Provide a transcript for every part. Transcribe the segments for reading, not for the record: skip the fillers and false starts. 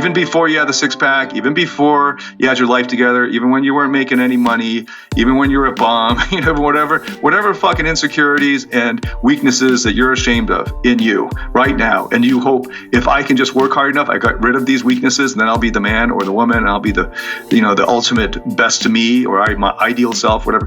even before you had the six pack, even before you had your life together, even when you weren't making any money, even when you were a bum, whatever fucking insecurities and weaknesses that you're ashamed of in you right now. And you hope, if I can just work hard enough, I got rid of these weaknesses, and then I'll be the man or the woman, and I'll be the ultimate best to me, or my ideal self, whatever.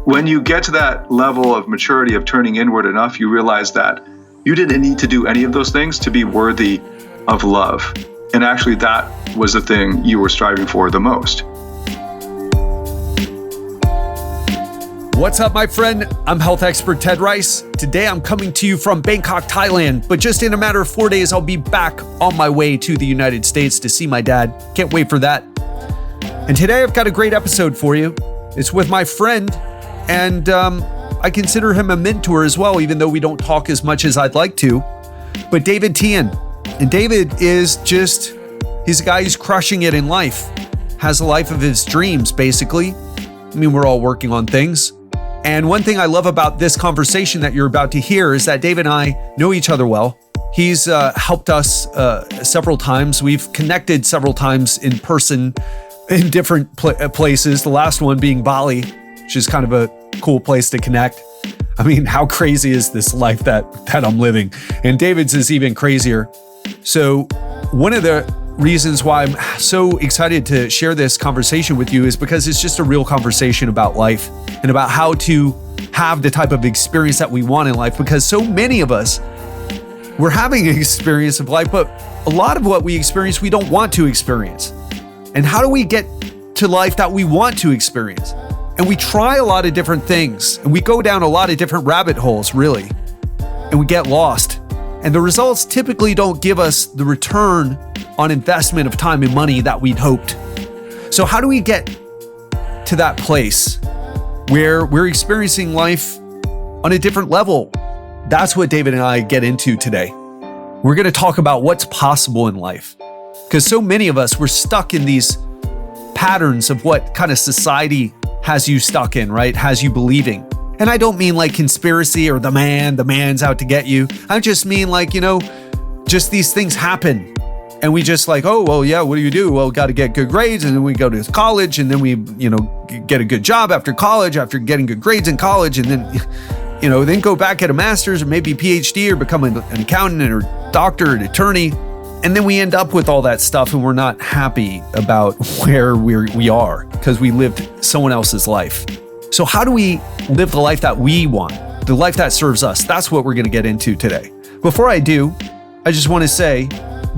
When you get to that level of maturity of turning inward enough, you realize that you didn't need to do any of those things to be worthy of love. And actually, that was the thing you were striving for the most. What's up, my friend? I'm health expert Ted Rice. Today, I'm coming to you from Bangkok, Thailand, but just in a matter of 4 days, I'll be back on my way to the United States to see my dad. Can't wait for that. And today, I've got a great episode for you. It's with my friend, and I consider him a mentor as well, even though we don't talk as much as I'd like to. But David Tian. And David is he's a guy who's crushing it in life, has a life of his dreams, basically. I mean, we're all working on things. And one thing I love about this conversation that you're about to hear is that David and I know each other well. He's helped us several times. We've connected several times in person in different places, the last one being Bali, which is kind of a cool place to connect. I mean, how crazy is this life that I'm living? And David's is even crazier. So one of the reasons why I'm so excited to share this conversation with you is because it's just a real conversation about life and about how to have the type of experience that we want in life. Because so many of us, we're having an experience of life, but a lot of what we experience, we don't want to experience. And how do we get to life that we want to experience? And we try a lot of different things, and we go down a lot of different rabbit holes, really, and we get lost. And the results typically don't give us the return on investment of time and money that we'd hoped. So how do we get to that place where we're experiencing life on a different level? That's what David and I get into today. We're going to talk about what's possible in life. Because so many of us, we're stuck in these patterns of what kind of society has you stuck in, right? Has you believing. And I don't mean like conspiracy or the man's out to get you. I just mean like, just these things happen. And we just like, oh, well, yeah, what do you do? Well, got to get good grades. And then we go to college, and then we, get a good job after college, after getting good grades in college. And then, then go back at a master's or maybe Ph.D. or become an accountant or doctor or an attorney. And then we end up with all that stuff, and we're not happy about where we are because we lived someone else's life. So how do we live the life that we want, the life that serves us? That's what we're going to get into today. Before I do, I just want to say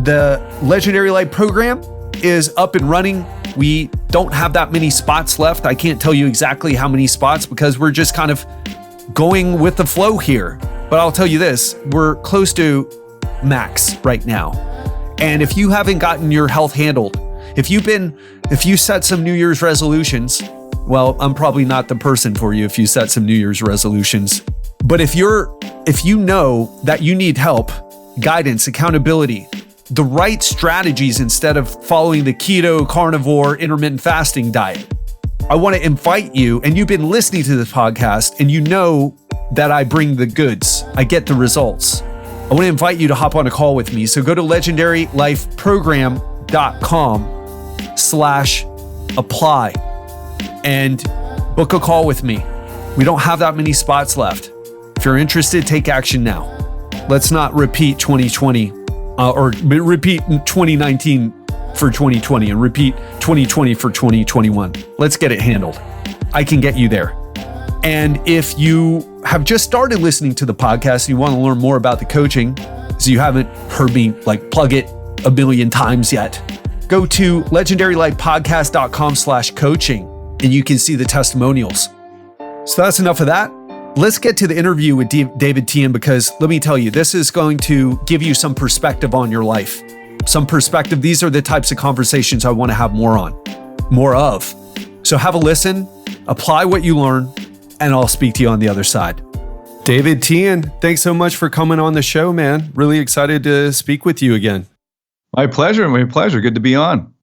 the Legendary Life program is up and running. We don't have that many spots left. I can't tell you exactly how many spots because we're just kind of going with the flow here. But I'll tell you this, we're close to max right now. And if you haven't gotten your health handled, if you set some New Year's resolutions, well, I'm probably not the person for you if you set some New Year's resolutions. But if you know that you need help, guidance, accountability, the right strategies instead of following the keto, carnivore, intermittent fasting diet, I want to invite you, and you've been listening to this podcast and you know that I bring the goods, I get the results. I want to invite you to hop on a call with me. So go to legendarylifeprogram.com/apply and book a call with me. We don't have that many spots left. If you're interested, take action now. Let's not repeat 2020 or repeat 2019 for 2020 and repeat 2020 for 2021. Let's get it handled. I can get you there. And if you have just started listening to the podcast and you want to learn more about the coaching, so you haven't heard me plug it a million times yet, go to legendarylifepodcast.com/coaching and you can see the testimonials. So that's enough of that. Let's get to the interview with David Tian, because let me tell you, this is going to give you some perspective on your life. Some perspective. These are the types of conversations I want to have more of. So have a listen, apply what you learn, and I'll speak to you on the other side. David Tian, thanks so much for coming on the show, man. Really excited to speak with you again. My pleasure. Good to be on.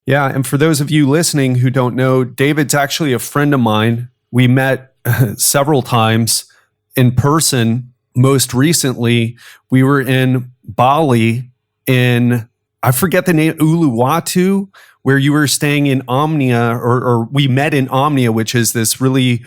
Yeah, and for those of you listening who don't know, David's actually a friend of mine. We met several times in person. Most recently, we were in Bali in I forget the name, Uluwatu, where you were staying in Omnia, or we met in Omnia, which is this really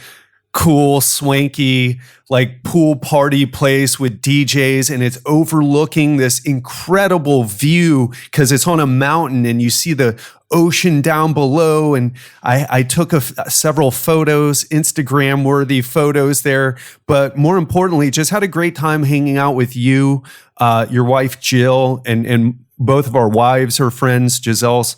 cool, swanky, like pool party place with DJs, and it's overlooking this incredible view because it's on a mountain and you see the ocean down below. And I took several photos, Instagram worthy photos there, but more importantly, just had a great time hanging out with you, your wife, Jill, and both of our wives are friends. Giselle's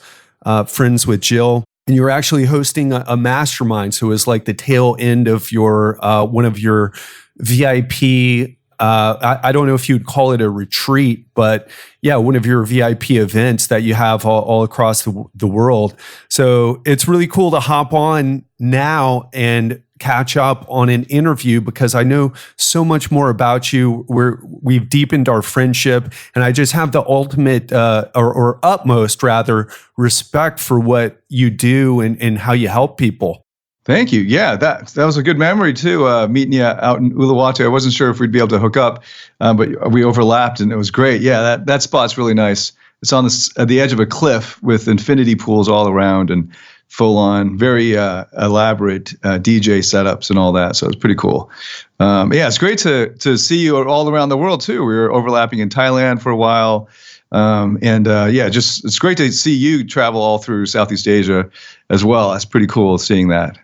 friends with Jill. And you were actually hosting a mastermind. So it was like the tail end of your one of your VIP. I don't know if you'd call it a retreat, but yeah, one of your VIP events that you have all across the world. So it's really cool to hop on now and catch up on an interview because I know so much more about you. We've deepened our friendship, and I just have the ultimate or utmost rather respect for what you do and how you help people. Thank you. Yeah, that was a good memory too. Meeting you out in Uluwatu. I wasn't sure if we'd be able to hook up, but we overlapped, and it was great. Yeah, that spot's really nice. It's on at the edge of a cliff with infinity pools all around and full on, very elaborate DJ setups and all that. So it's pretty cool. Yeah, it's great to see you all around the world too. We were overlapping in Thailand for a while. It's great to see you travel all through Southeast Asia as well. That's pretty cool seeing that.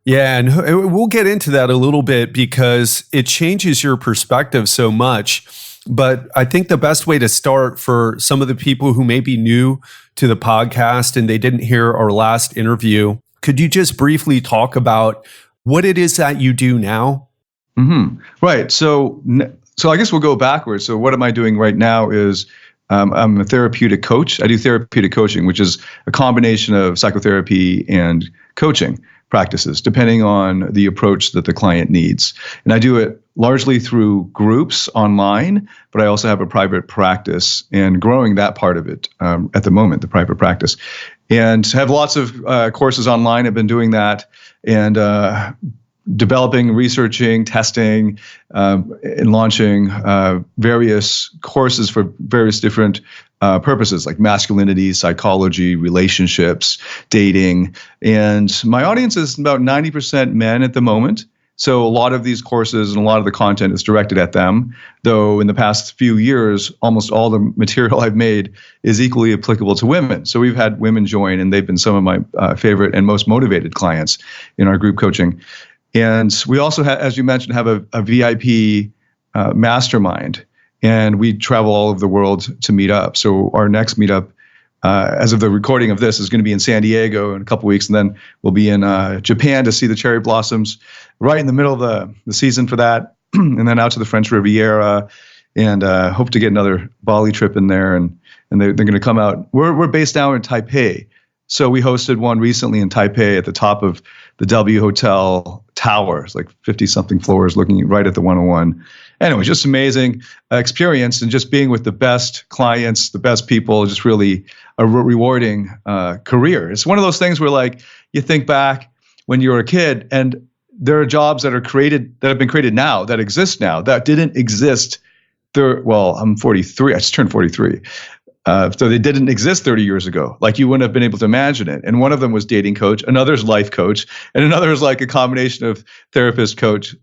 Yeah, and we'll get into that a little bit because it changes your perspective so much. But I think the best way to start for some of the people who may be new to the podcast and they didn't hear our last interview, could you just briefly talk about what it is that you do now? Mm-hmm. Right. So I guess we'll go backwards. So what am I doing right now is I'm a therapeutic coach. I do therapeutic coaching, which is a combination of psychotherapy and coaching practices, depending on the approach that the client needs. And I do it largely through groups online, but I also have a private practice and growing that part of it at the moment, the private practice. And have lots of courses online. I've been doing that and developing, researching, testing, and launching various courses for various different purposes like masculinity, psychology, relationships, dating. And my audience is about 90% men at the moment. So a lot of these courses and a lot of the content is directed at them, though in the past few years, almost all the material I've made is equally applicable to women. So we've had women join, and they've been some of my favorite and most motivated clients in our group coaching. And we also, as you mentioned, have a VIP mastermind, and we travel all over the world to meet up. So our next meetup, as of the recording of this, is going to be in San Diego in a couple weeks, and then we'll be in Japan to see the cherry blossoms right in the middle of the season for that, and then out to the French Riviera, and hope to get another Bali trip in there. And they're going to come out. We're based now in Taipei, so we hosted one recently in Taipei at the top of the W Hotel Tower. It's like 50-something floors looking right at the 101. Anyway, just amazing experience, and just being with the best clients, the best people, just really a rewarding career. It's one of those things where, like, you think back when you were a kid, and there are jobs that have been created now, that exist now, that didn't exist. Well, I'm 43. I just turned 43. So they didn't exist 30 years ago. Like, you wouldn't have been able to imagine it. And one of them was dating coach, another's life coach, and another is like a combination of therapist coach.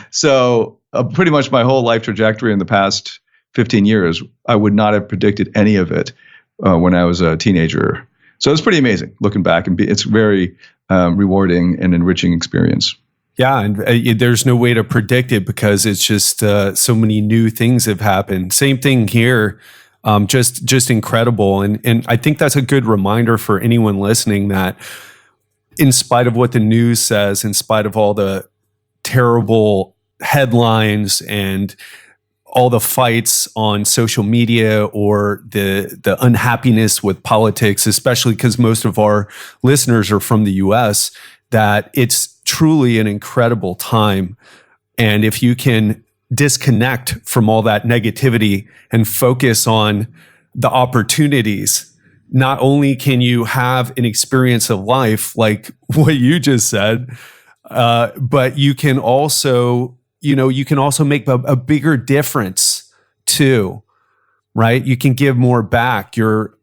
So pretty much my whole life trajectory in the past 15 years, I would not have predicted any of it when I was a teenager. So it's pretty amazing looking back, and it's very rewarding and enriching experience. Yeah, and there's no way to predict it because it's just so many new things have happened. Same thing here. Just incredible. And I think that's a good reminder for anyone listening that in spite of what the news says, in spite of all the terrible headlines and all the fights on social media or the unhappiness with politics, especially because most of our listeners are from the US, that it's truly an incredible time. And if you can disconnect from all that negativity and focus on the opportunities, not only can you have an experience of life like what you just said, but you can also, make a bigger difference too. right? You can give more back.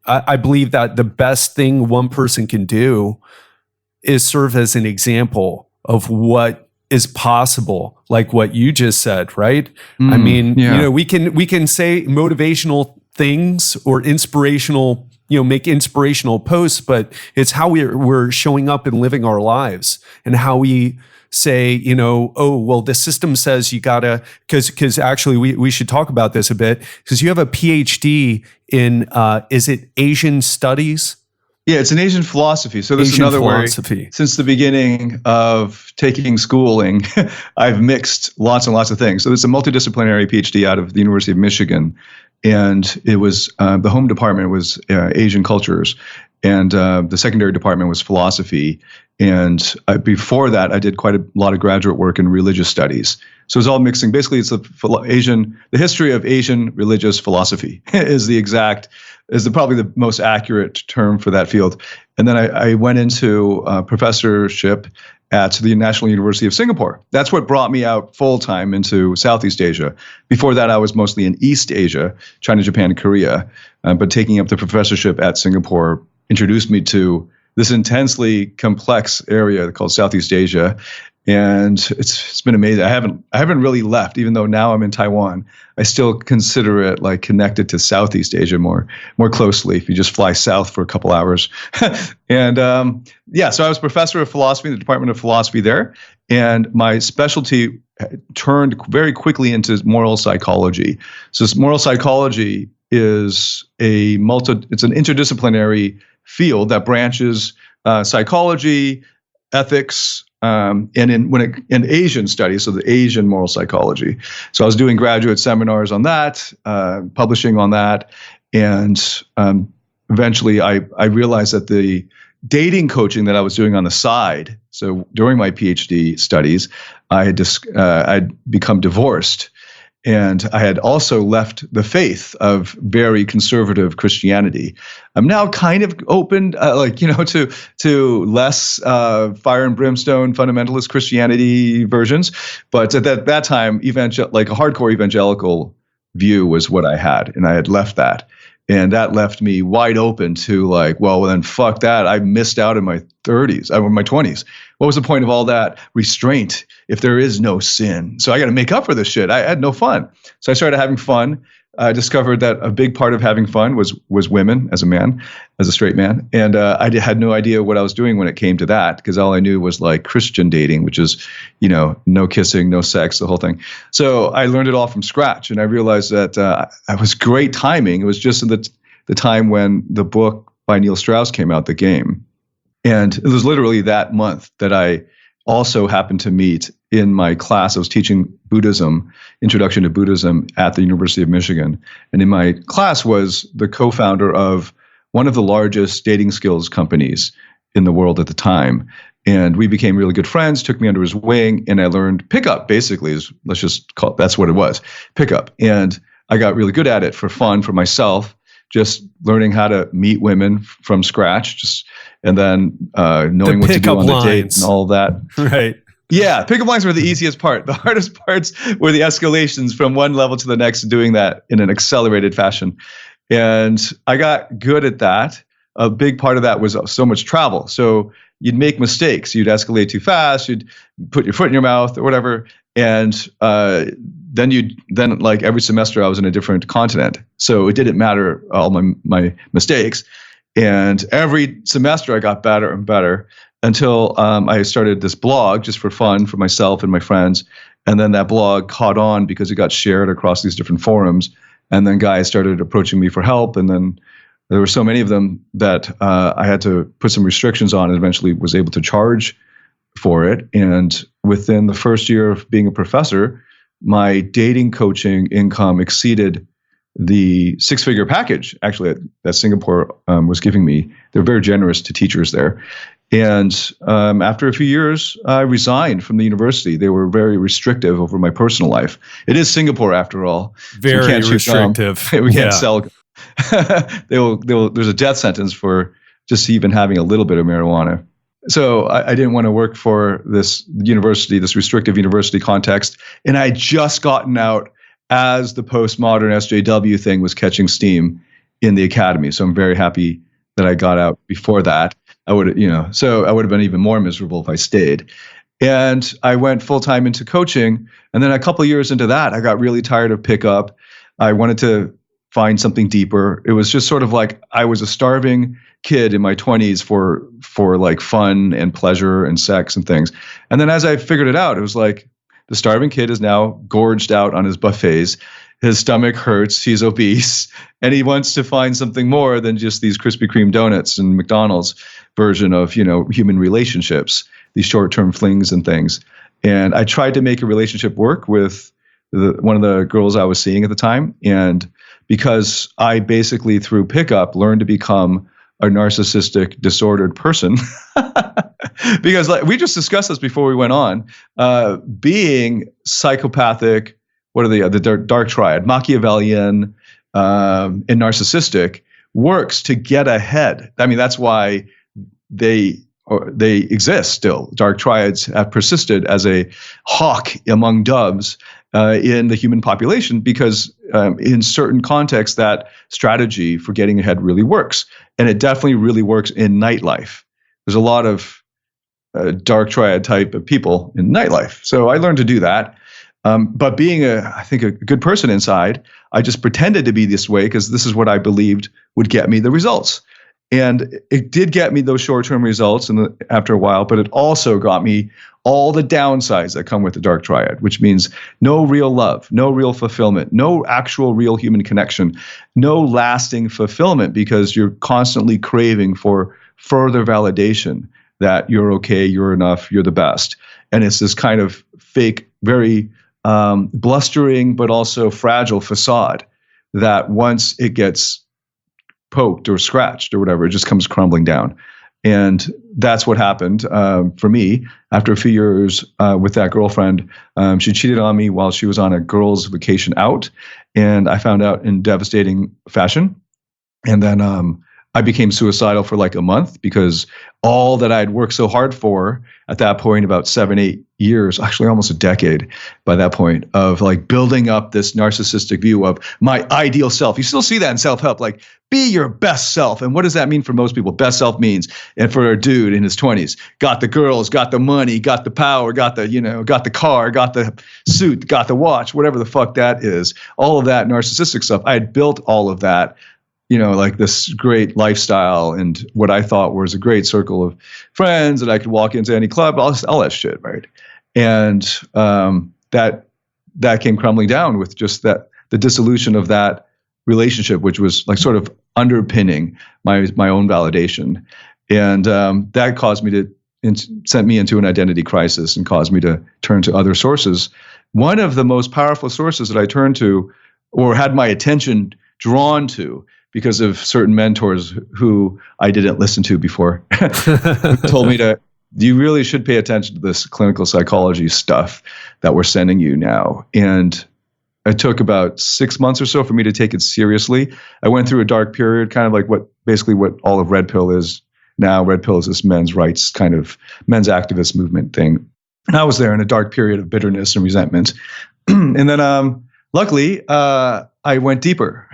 I believe that the best thing one person can do is serve as an example of what is possible, like what you just said, right? I mean, we can say motivational things or inspirational, make inspirational posts, but it's how we're showing up and living our lives, and how we say, oh, well, the system says you gotta, because actually we should talk about this a bit, because you have a PhD in, is it Asian studies? Yeah, it's an Asian philosophy. So this is another philosophy. Way, since the beginning of taking schooling, I've mixed lots and lots of things. So it's a multidisciplinary PhD out of the University of Michigan. And it was, the home department was Asian cultures. And the secondary department was philosophy. And before that, I did quite a lot of graduate work in religious studies. So it's all mixing. Basically, it's the history of Asian religious philosophy is probably the most accurate term for that field. And then I went into professorship at the National University of Singapore. That's what brought me out full time into Southeast Asia. Before that, I was mostly in East Asia, China, Japan, and Korea. But taking up the professorship at Singapore introduced me to this intensely complex area called Southeast Asia. And it's been amazing. I haven't really left, even though now I'm in Taiwan. I still consider it like connected to Southeast Asia more closely if you just fly south for a couple hours. And so I was professor of philosophy in the Department of Philosophy there. And my specialty turned very quickly into moral psychology. So moral psychology is it's an interdisciplinary field that branches psychology, ethics, and in Asian studies, so the Asian moral psychology. So I was doing graduate seminars on that, publishing on that, and eventually I realized that the dating coaching that I was doing on the side. So during my PhD studies, I'd become divorced. And I had also left the faith of very conservative Christianity. I'm now kind of open, to less fire and brimstone fundamentalist Christianity versions. But at that time, a hardcore evangelical view was what I had, and I had left that. And that left me wide open to then fuck that. I missed out in my 30s, my 20s. What was the point of all that restraint if there is no sin? So I got to make up for this shit. I had no fun. So I started having fun. I discovered that a big part of having fun was women as a straight man. And I had no idea what I was doing when it came to that, because all I knew was like Christian dating, which is, no kissing, no sex, the whole thing. So I learned it all from scratch. And I realized that it was great timing. It was just in the time when the book by Neil Strauss came out, The Game. And it was literally that month that I also happened to meet in my class. I was teaching Buddhism, Introduction to Buddhism at the University of Michigan. And in my class was the co-founder of one of the largest dating skills companies in the world at the time. And we became really good friends, took me under his wing, and I learned pickup, basically, that's what it was, pickup. And I got really good at it for fun, for myself, just learning how to meet women from scratch, and then knowing what to do on the date and all of that. Right. Yeah, pickup lines were the easiest part. The hardest parts were the escalations from one level to the next, doing that in an accelerated fashion. And I got good at that. A big part of that was so much travel. So you'd make mistakes. You'd escalate too fast. You'd put your foot in your mouth or whatever. And then every semester I was in a different continent. So it didn't matter all my mistakes. And every semester I got better and better until I started this blog just for fun for myself and my friends. And then that blog caught on because it got shared across these different forums. And then guys started approaching me for help. And then there were so many of them that I had to put some restrictions on, and eventually was able to charge for it. And within the first year of being a professor, my dating coaching income exceeded the six-figure package, actually, that Singapore was giving me. They're very generous to teachers there. And after a few years, I resigned from the university. They were very restrictive over my personal life. It is Singapore, after all. Very restrictive. We can't sell. There's a death sentence for just even having a little bit of marijuana. So I didn't want to work for this university, this restrictive university context. And I had just gotten out as the postmodern SJW thing was catching steam in the academy. So I'm very happy that I got out before that. I would have been even more miserable if I stayed. And I went full time into coaching. And then a couple of years into that, I got really tired of pickup. I wanted to find something deeper. It was just sort of like I was a starving kid in my 20s for like fun and pleasure and sex and things. And then as I figured it out, it was like the starving kid is now gorged out on his buffets. His stomach hurts, he's obese, and he wants to find something more than just these Krispy Kreme donuts and McDonald's version of, human relationships, these short-term flings and things. And I tried to make a relationship work with one of the girls I was seeing at the time. And because I basically, through pickup, learned to become a narcissistic, disordered person, because we just discussed this before we went on, being psychopathic, what are the dark triad, Machiavellian, and narcissistic, works to get ahead. I mean, that's why they exist still. Dark triads have persisted as a hawk among doves in the human population, because in certain contexts, that strategy for getting ahead really works. And it definitely really works in nightlife. There's a lot of dark triad type of people in nightlife. So I learned to do that. But being I think a good person inside, I just pretended to be this way because this is what I believed would get me the results. And it did get me those short-term results after a while, but it also got me all the downsides that come with the dark triad, which means no real love, no real fulfillment, no actual real human connection, no lasting fulfillment, because you're constantly craving for further validation that you're okay, you're enough, you're the best. And it's this kind of fake, very blustering, but also fragile facade that once it gets poked or scratched or whatever, it just comes crumbling down. And that's what happened for me after a few years with that girlfriend. She cheated on me while she was on a girls' vacation out, and I found out in devastating fashion. And then I became suicidal for like a month, because all that I'd worked so hard for at that point, about 7-8 years, actually almost a decade by that point, of like building up this narcissistic view of my ideal self. You still see that in self-help, like be your best self. And what does that mean for most people? Best self means, and for a dude in his 20s, got the girls, got the money, got the power, got the car, got the suit, got the watch, whatever the fuck that is. All of that narcissistic stuff. I had built all of that, like this great lifestyle and what I thought was a great circle of friends that I could walk into any club, all that shit, right? And that came crumbling down with just the dissolution of that relationship, which was like sort of underpinning my own validation. And that caused me sent me into an identity crisis and caused me to turn to other sources. One of the most powerful sources that I turned to, or had my attention drawn to, because of certain mentors who I didn't listen to before, told me you really should pay attention to this clinical psychology stuff that we're sending you now. And it took about 6 months or so for me to take it seriously. I went through a dark period, kind of like basically what all of Red Pill is now. Red Pill is this men's rights kind of men's activist movement thing. And I was there in a dark period of bitterness and resentment. And then luckily, I went deeper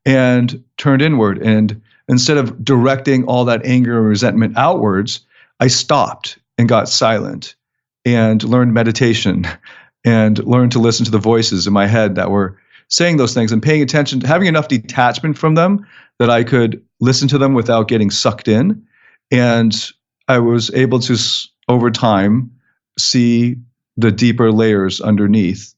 and turned inward. And instead of directing all that anger and resentment outwards, I stopped and got silent and learned meditation and learned to listen to the voices in my head that were saying those things and paying attention, having enough detachment from them that I could listen to them without getting sucked in. And I was able to, over time, see the deeper layers underneath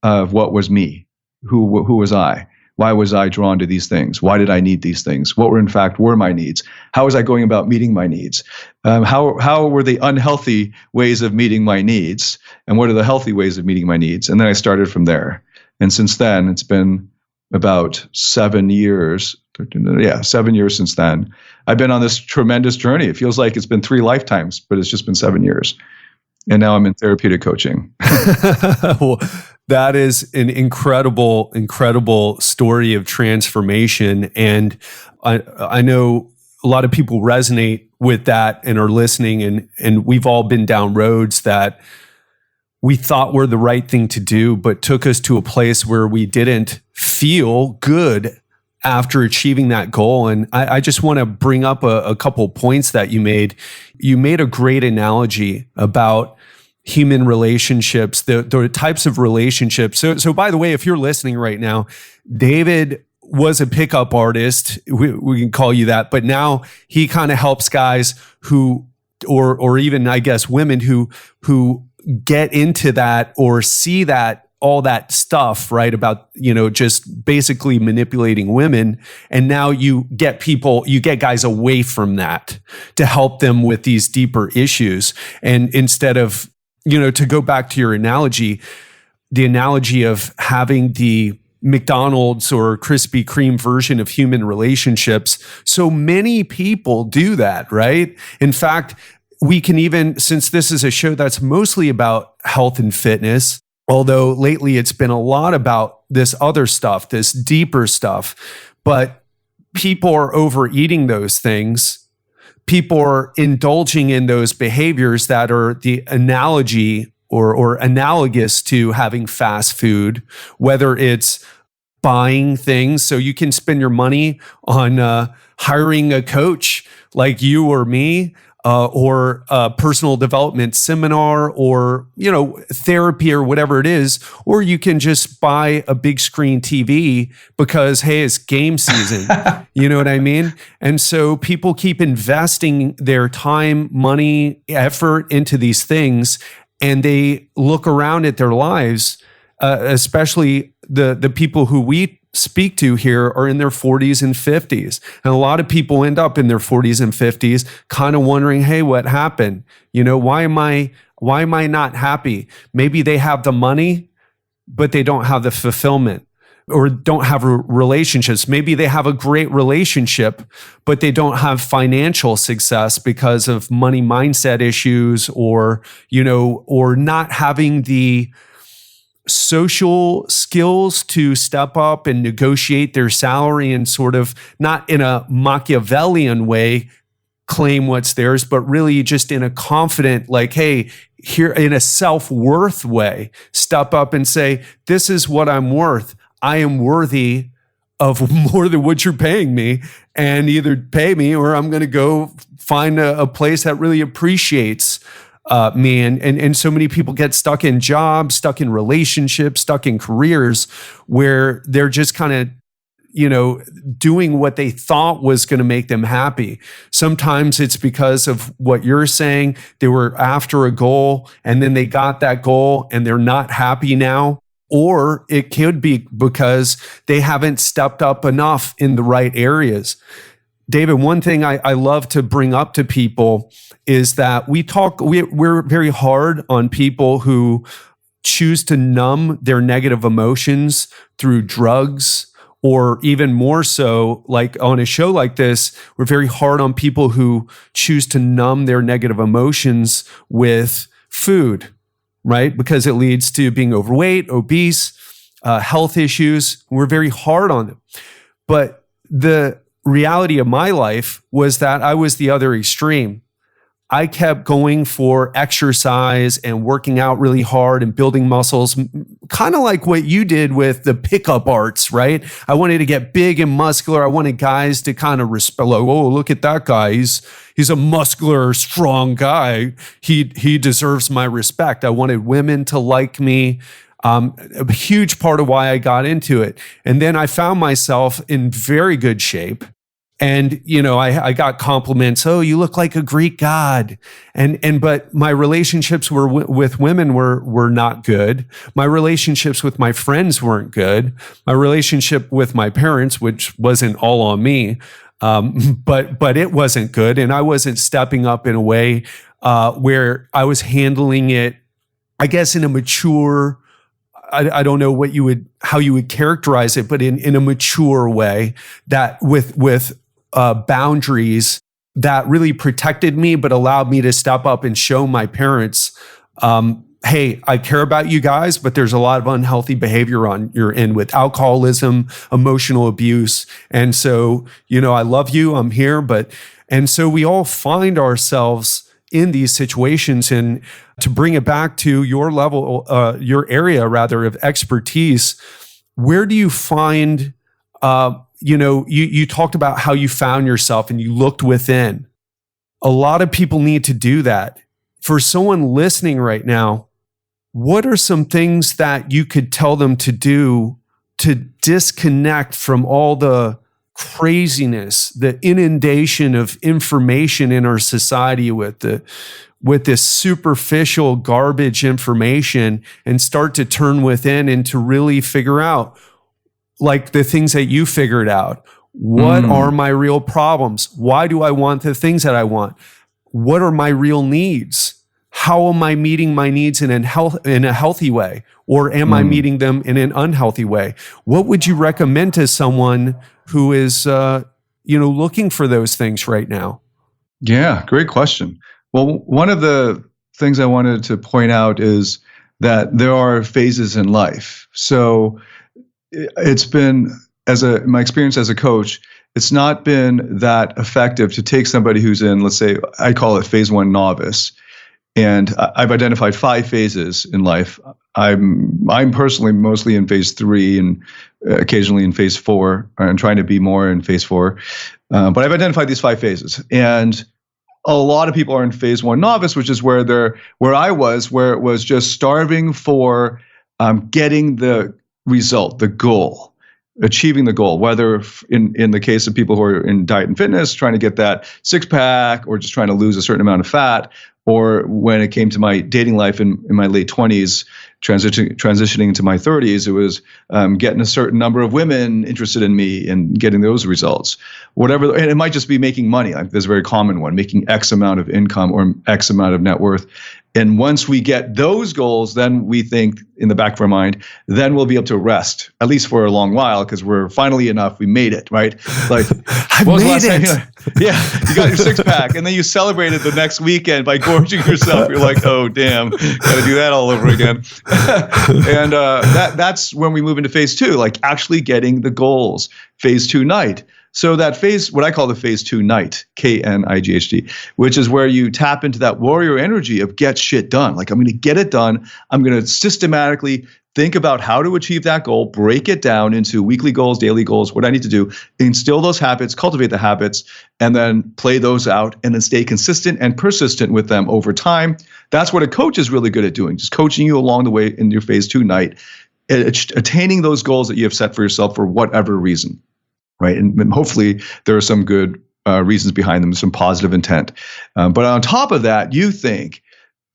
of what was me. Who was I? Why was I drawn to these things? Why did I need these things? What were my needs? How was I going about meeting my needs? How were the unhealthy ways of meeting my needs? And what are the healthy ways of meeting my needs? And then I started from there. And since then, it's been about 7 years. 7 years since then. I've been on this tremendous journey. It feels like it's been 3 lifetimes, but it's just been 7 years. And now I'm in therapeutic coaching. Well, that is an incredible, incredible story of transformation. And I know a lot of people resonate with that and are listening. And we've all been down roads that we thought were the right thing to do, but took us to a place where we didn't feel good after achieving that goal. And I just want to bring up a couple points that you made. You made a great analogy about human relationships, the types of relationships. So by the way, if you're listening right now, David was a pickup artist. We can call you that, but now he kind of helps guys who, or even I guess women who get into that or see that all that stuff, right? About, just basically manipulating women. And now you get guys away from that to help them with these deeper issues. And instead of, to go back to your analogy, the analogy of having the McDonald's or Krispy Kreme version of human relationships. So many people do that, right? In fact, we can even, since this is a show that's mostly about health and fitness, although lately it's been a lot about this other stuff, this deeper stuff, but people are overeating those things. People are indulging in those behaviors that are the analogy or analogous to having fast food, whether it's buying things so you can spend your money on hiring a coach like you or me, or a personal development seminar, or therapy, or whatever it is, or you can just buy a big screen TV because, hey, it's game season. You know what I mean? And so people keep investing their time, money, effort into these things, and they look around at their lives, especially the people who we speak to here are in their 40s and 50s. And a lot of people end up in their 40s and 50s kind of wondering, hey, what happened? Why am I not happy? Maybe they have the money, but they don't have the fulfillment, or don't have relationships. Maybe they have a great relationship, but they don't have financial success because of money mindset issues, or not having the social skills to step up and negotiate their salary and sort of, not in a Machiavellian way, claim what's theirs, but really just in a confident, like, hey, here, in a self-worth way, step up and say, this is what I'm worth. I am worthy of more than what you're paying me, and either pay me or I'm going to go find a place that really appreciates me. And so many people get stuck in jobs, stuck in relationships, stuck in careers where they're just kind of, doing what they thought was going to make them happy. Sometimes it's because of what you're saying. They were after a goal and then they got that goal and they're not happy now. Or it could be because they haven't stepped up enough in the right areas. David, one thing I love to bring up to people is that we're very hard on people who choose to numb their negative emotions through drugs, or even more so, like on a show like this, we're very hard on people who choose to numb their negative emotions with food, right? Because it leads to being overweight, obese, health issues. We're very hard on them. But the reality of my life was that I was the other extreme. I kept going for exercise and working out really hard and building muscles, kind of like what you did with the pickup arts, right? I wanted to get big and muscular. I wanted guys to kind of respect, like, oh, look at that guy. He's a muscular, strong guy. He deserves my respect. I wanted women to like me. A huge part of why I got into it. And then I found myself in very good shape. And, I got compliments. Oh, you look like a Greek god. But my relationships with women were not good. My relationships with my friends weren't good. My relationship with my parents, which wasn't all on me, but it wasn't good. And I wasn't stepping up in a way where I was handling it, I guess, in a mature, I don't know how you would characterize it, but in a mature way, that with boundaries that really protected me, but allowed me to step up and show my parents, hey, I care about you guys, but there's a lot of unhealthy behavior on your end with alcoholism, emotional abuse. And so, I love you, I'm here. And so we all find ourselves in these situations. And to bring it back to your level, your area rather of expertise, where do you find, you talked about how you found yourself and you looked within. A lot of people need to do that. For someone listening right now, what are some things that you could tell them to do to disconnect from all the craziness, the inundation of information in our society with this superficial garbage information, and start to turn within and to really figure out, like the things that you figured out? What are my real problems? Why do I want the things that I want? What are my real needs? How am I meeting my needs in a healthy way? Or am I meeting them in an unhealthy way? What would you recommend to someone who is, looking for those things right now? Yeah, great question. Well, one of the things I wanted to point out is that there are phases in life. So it's been, my experience as a coach, it's not been that effective to take somebody who's in, let's say, I call it phase 1 novice. And I've identified 5 phases in life. I'm personally mostly in phase 3 and occasionally in phase 4, and trying to be more in phase 4. But I've identified these 5 phases, and a lot of people are in phase 1 novice, which is where I was, where it was just starving for getting the result, the goal, achieving the goal, whether in the case of people who are in diet and fitness, trying to get that 6-pack, or just trying to lose a certain amount of fat, or when it came to my dating life in my late 20s, transitioning into my 30s, it was getting a certain number of women interested in me and getting those results. Whatever, and it might just be making money. Like, there's a very common one, making X amount of income or X amount of net worth. And once we get those goals, then we think in the back of our mind, then we'll be able to rest, at least for a long while, because we're finally enough. We made it, right? Like, I made it. You got your 6-pack, and then you celebrated the next weekend by gorging yourself. You're like, oh, damn, got to do that all over again. And that's when we move into phase 2, like actually getting the goals, phase 2 night. So that phase, what I call the phase 2 night, KNIGHT, which is where you tap into that warrior energy of get shit done. Like, I'm going to get it done. I'm going to systematically think about how to achieve that goal, break it down into weekly goals, daily goals, what I need to do, instill those habits, cultivate the habits, and then play those out, and then stay consistent and persistent with them over time. That's what a coach is really good at doing, just coaching you along the way in your phase 2 night, attaining those goals that you have set for yourself for whatever reason. Right. And hopefully there are some good reasons behind them, some positive intent. But on top of that,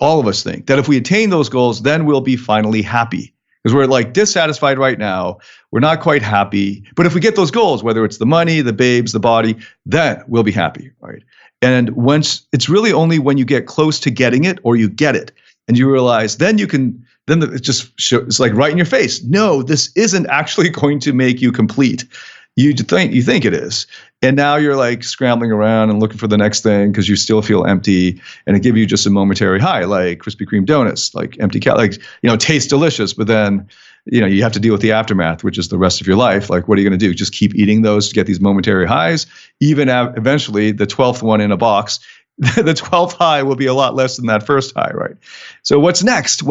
all of us think that if we attain those goals, then we'll be finally happy. Because we're like dissatisfied right now. We're not quite happy. But if we get those goals, whether it's the money, the babes, the body, then we'll be happy. Right. And it's really only when you get close to getting it, or you get it, and you realize, then it's like right in your face. No, this isn't actually going to make you complete. You think it is. And now you're like scrambling around and looking for the next thing because you still feel empty, and it gives you just a momentary high, like Krispy Kreme donuts, like empty calories, taste delicious, but then, you have to deal with the aftermath, which is the rest of your life. Like, what are you going to do? Just keep eating those to get these momentary highs? Even eventually the 12th one in a box, the 12th high will be a lot less than that first high, right? So what's next?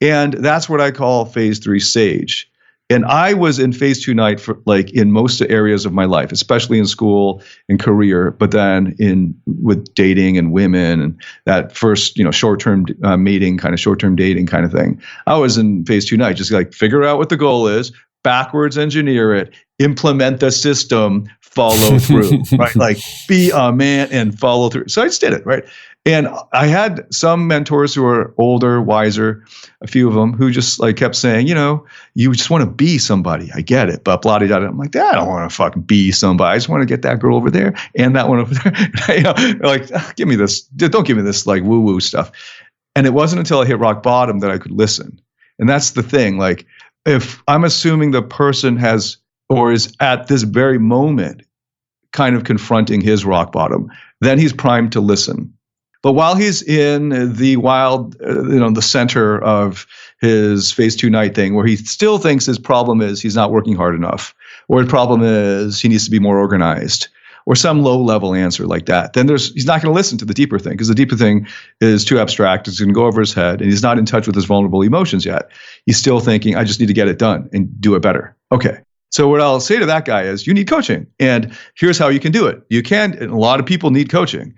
And that's what I call phase 3 sage. And I was in phase 2 night for like in most areas of my life, especially in school and career, but then with dating and women and that first, short-term mating, kind of short-term dating kind of thing. I was in phase 2 night, just like figure out what the goal is, backwards engineer it, implement the system, follow through, right? Like, be a man and follow through. So I just did it, right? And I had some mentors who are older, wiser, a few of them, who just like kept saying, you just want to be somebody. I get it, but blah, blah, blah. I'm like, I don't want to fucking be somebody. I just want to get that girl over there and that one over there. Like, give me this. Don't give me this like woo-woo stuff. And it wasn't until I hit rock bottom that I could listen. And that's the thing. Like, if I'm assuming the person has, or is at this very moment kind of confronting his rock bottom, then he's primed to listen. But while he's in the wild, the center of his phase 2 night thing, where he still thinks his problem is he's not working hard enough, or his problem is he needs to be more organized, or some low level answer like that, then he's not going to listen to the deeper thing, because the deeper thing is too abstract. It's going to go over his head, and he's not in touch with his vulnerable emotions yet. He's still thinking, I just need to get it done and do it better. Okay. So what I'll say to that guy is, you need coaching, and here's how you can do it. You can, and a lot of people need coaching,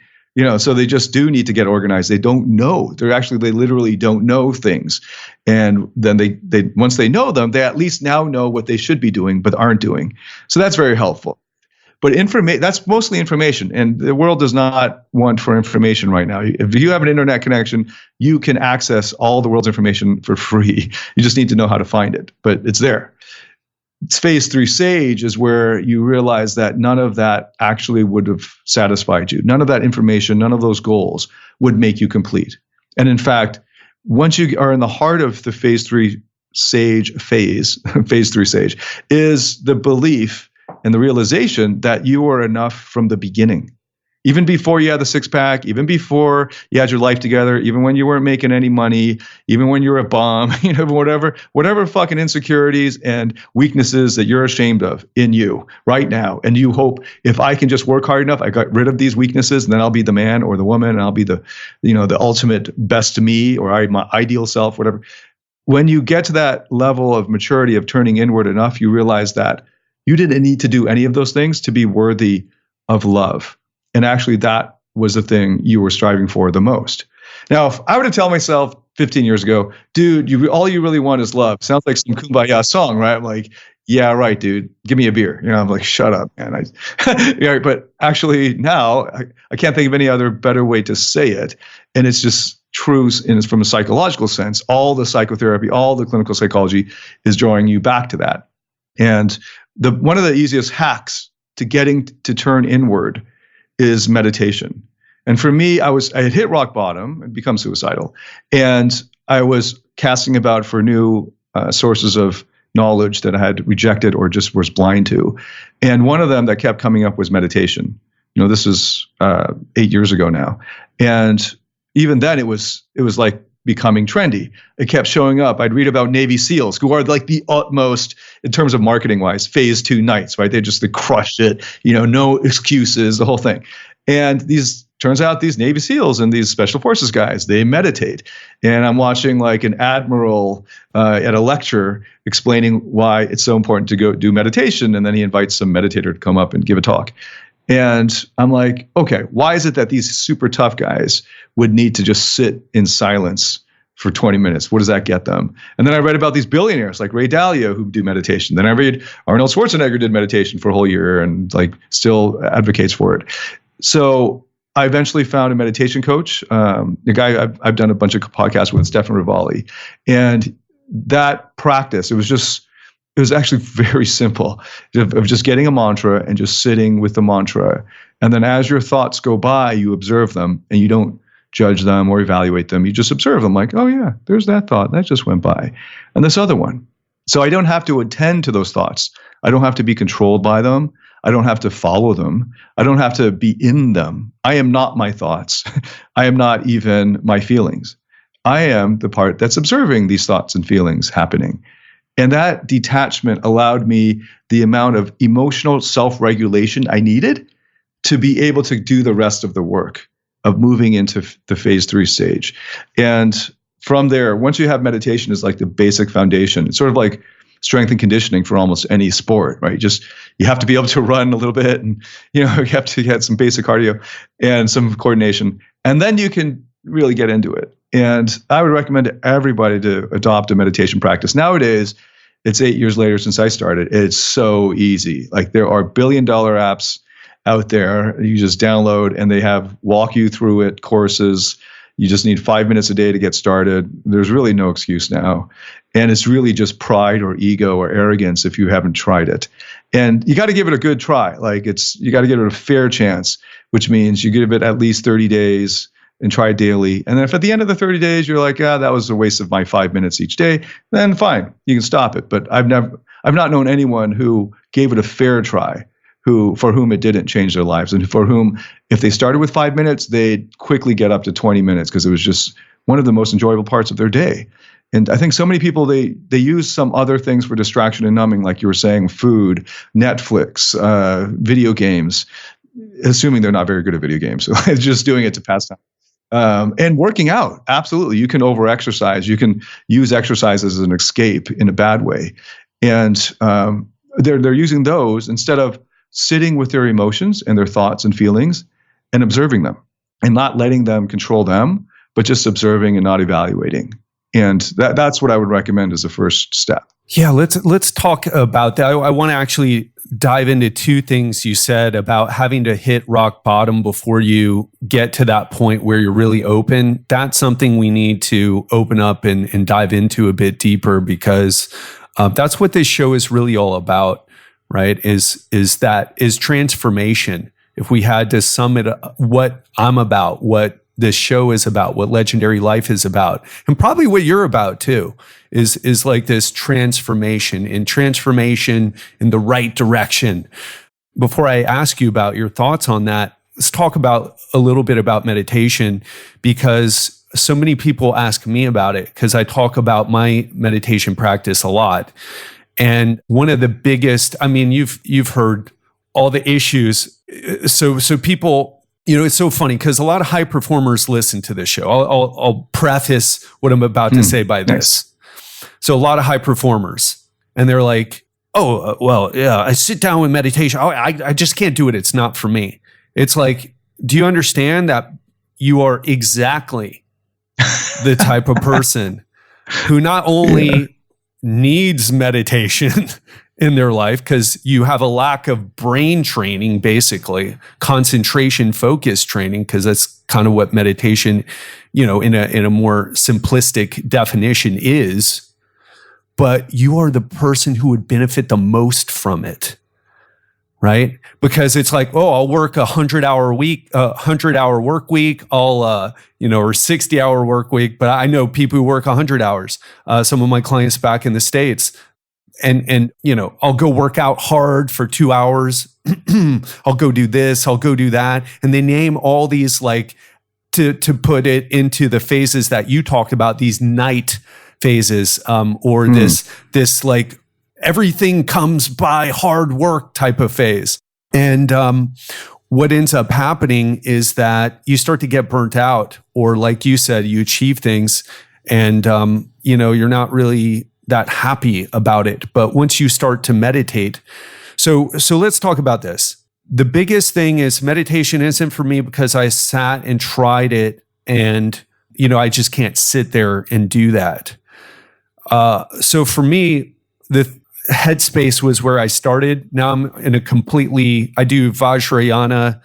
so they just do need to get organized. They don't know. They literally don't know things. And then they once they know them, they at least now know what they should be doing, but aren't doing. So that's very helpful. But that's mostly information, and the world does not want for information right now. If you have an internet connection, you can access all the world's information for free. You just need to know how to find it, but it's there. Phase 3 sage is where you realize that none of that actually would have satisfied you. None of that information, none of those goals would make you complete. And in fact, once you are in the heart of the phase 3 sage, phase 3 sage, is the belief and the realization that you are enough from the beginning. Even before you had the six pack, even before you had your life together, even when you weren't making any money, even when you were a bum, whatever fucking insecurities and weaknesses that you're ashamed of in you right now. And you hope, if I can just work hard enough, I got rid of these weaknesses, and then I'll be the man or the woman, and I'll be the ultimate best to me, or my ideal self, whatever. When you get to that level of maturity of turning inward enough, you realize that you didn't need to do any of those things to be worthy of love. And actually, that was the thing you were striving for the most. Now, if I were to tell myself 15 years ago, dude, all you really want is love. Sounds like some Kumbaya song, right? I'm like, yeah, right, dude. Give me a beer. I'm like, shut up, man. But actually now, I can't think of any other better way to say it. And it's just true, and it's from a psychological sense. All the psychotherapy, all the clinical psychology is drawing you back to that. And one of the easiest hacks to getting to turn inward is meditation. And for me, I had hit rock bottom and become suicidal. And I was casting about for new sources of knowledge that I had rejected or just was blind to. And one of them that kept coming up was meditation. This is 8 years ago now. And even then it was like becoming trendy. It kept showing up. I'd read about Navy SEALs, who are like the utmost in terms of marketing wise, phase 2 knights, right? They crushed it, no excuses, the whole thing. And turns out these Navy SEALs and these special forces guys, they meditate. And I'm watching like an admiral at a lecture explaining why it's so important to go do meditation. And then he invites some meditator to come up and give a talk. And I'm like, okay, why is it that these super tough guys would need to just sit in silence for 20 minutes? What does that get them? And then I read about these billionaires like Ray Dalio who do meditation. Then I read Arnold Schwarzenegger did meditation for a whole year and like still advocates for it. So I eventually found a meditation coach, the guy I've done a bunch of podcasts with, Stefan Rivalli. And that practice, it was actually very simple, of just getting a mantra and just sitting with the mantra. And then as your thoughts go by, you observe them, and you don't judge them or evaluate them. You just observe them like, oh yeah, there's that thought that just went by, and this other one. So I don't have to attend to those thoughts. I don't have to be controlled by them. I don't have to follow them. I don't have to be in them. I am not my thoughts. I am not even my feelings. I am the part that's observing these thoughts and feelings happening. And that detachment allowed me the amount of emotional self-regulation I needed to be able to do the rest of the work of moving into the phase 3 stage. And from there, once you have meditation is like the basic foundation. It's sort of like strength and conditioning for almost any sport, right? You have to be able to run a little bit, and you have to get some basic cardio and some coordination, and then you can really get into it. And I would recommend to everybody to adopt a meditation practice. Nowadays, it's 8 years later since I started. It's so easy. Like there are billion-dollar apps out there you just download, and they have walk you through it courses. You just need 5 minutes a day to get started. There's really no excuse now. And it's really just pride or ego or arrogance if you haven't tried it. And you got to give it a good try. You got to give it a fair chance, which means you give it at least 30 days and try it daily. And then if at the end of the 30 days you're like, that was a waste of my 5 minutes each day, then fine, you can stop it. But I've not known anyone who gave it a fair try, for whom it didn't change their lives, and for whom, if they started with 5 minutes, they'd quickly get up to 20 minutes because it was just one of the most enjoyable parts of their day. And I think so many people, they use some other things for distraction and numbing, like you were saying, food, Netflix, video games. assuming they're not very good at video games. So just doing it to pass time. And working out, absolutely. You can over-exercise. You can use exercise as an escape in a bad way. And they're using those instead of sitting with their emotions and their thoughts and feelings and observing them and not letting them control them, but just observing and not evaluating. And that's what I would recommend as a first step. Yeah, let's talk about that. I want to actually dive into two things you said about having to hit rock bottom before you get to that point where you're really open. That's something we need to open up and dive into a bit deeper, because that's what this show is really all about, right? Is transformation. If we had to sum it up, what I'm about, what this show is about, what Legendary Life is about, and probably what you're about too, is like this transformation in the right direction. Before I ask you about your thoughts on that, let's talk about a little bit about meditation, because so many people ask me about it, because I talk about my meditation practice a lot. And one of the biggest, I mean, you've heard all the issues. So people, it's so funny because a lot of high performers listen to this show. I'll preface what I'm about to say by this. So a lot of high performers, and they're like, oh, well, yeah, I sit down with meditation. I just can't do it. It's not for me. It's like, do you understand that you are exactly the type of person who not only needs meditation in their life, because you have a lack of brain training, basically concentration, focus training, because that's kind of what meditation, in a more simplistic definition is. But you are the person who would benefit the most from it, right? Because it's like, oh, I'll work 100-hour work week, or 60-hour work week. But I know people who work 100 hours. Some of my clients back in the States. And I'll go work out hard for 2 hours. I'll go do this, I'll go do that. And they name all these, like, to put it into the phases that you talked about, these night phases, or this like everything comes by hard work type of phase. And what ends up happening is that you start to get burnt out, or like you said, you achieve things and you're not really that happy about it. But once you start to meditate, so let's talk about this. The biggest thing is meditation isn't for me because I sat and tried it, and I just can't sit there and do that. So for me, the Headspace was where I started. Now I'm in I do Vajrayana,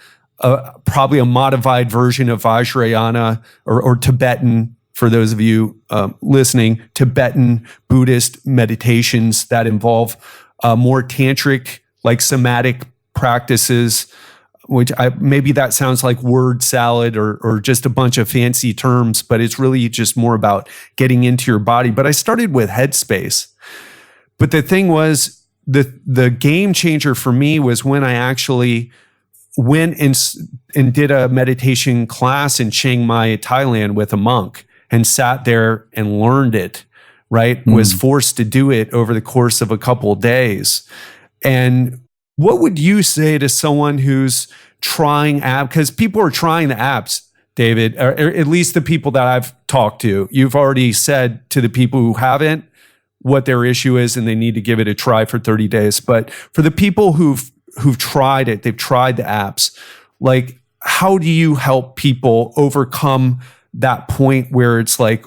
probably a modified version of Vajrayana or Tibetan. For those of you listening, Tibetan Buddhist meditations that involve more tantric, like somatic practices, which maybe that sounds like word salad or just a bunch of fancy terms, but it's really just more about getting into your body. But I started with Headspace. But the thing was, the game changer for me was when I actually went and did a meditation class in Chiang Mai, Thailand with a monk, and sat there and learned it, right? Was forced to do it over the course of a couple of days. And what would you say to someone who's trying because people are trying the apps, David, or at least the people that I've talked to. You've already said to the people who haven't what their issue is, and they need to give it a try for 30 days. But for the people who've tried it, they've tried the apps, like, how do you help people overcome that point where it's like,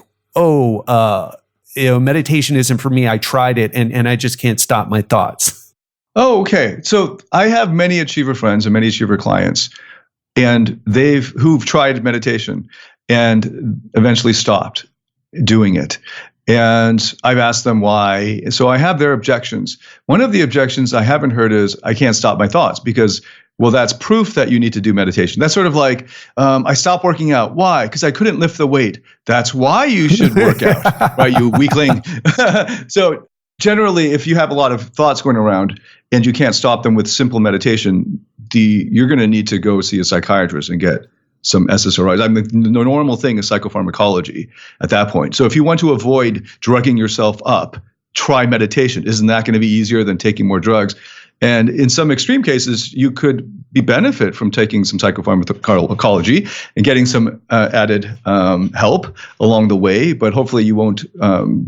meditation isn't for me. I tried it and I just can't stop my thoughts. Oh, okay. So I have many achiever friends and many achiever clients, and who've tried meditation and eventually stopped doing it. And I've asked them why. So I have their objections. One of the objections I haven't heard is, I can't stop my thoughts, because, well, that's proof that you need to do meditation. That's sort of like, I stopped working out. Why? Because I couldn't lift the weight. That's why you should work out, right? You weakling. So generally, if you have a lot of thoughts going around and you can't stop them with simple meditation, you're going to need to go see a psychiatrist and get some SSRIs. I mean, the normal thing is psychopharmacology at that point. So if you want to avoid drugging yourself up, try meditation. Isn't that going to be easier than taking more drugs? And in some extreme cases, you could be benefit from taking some psychopharmacology and getting some added help along the way. But hopefully you won't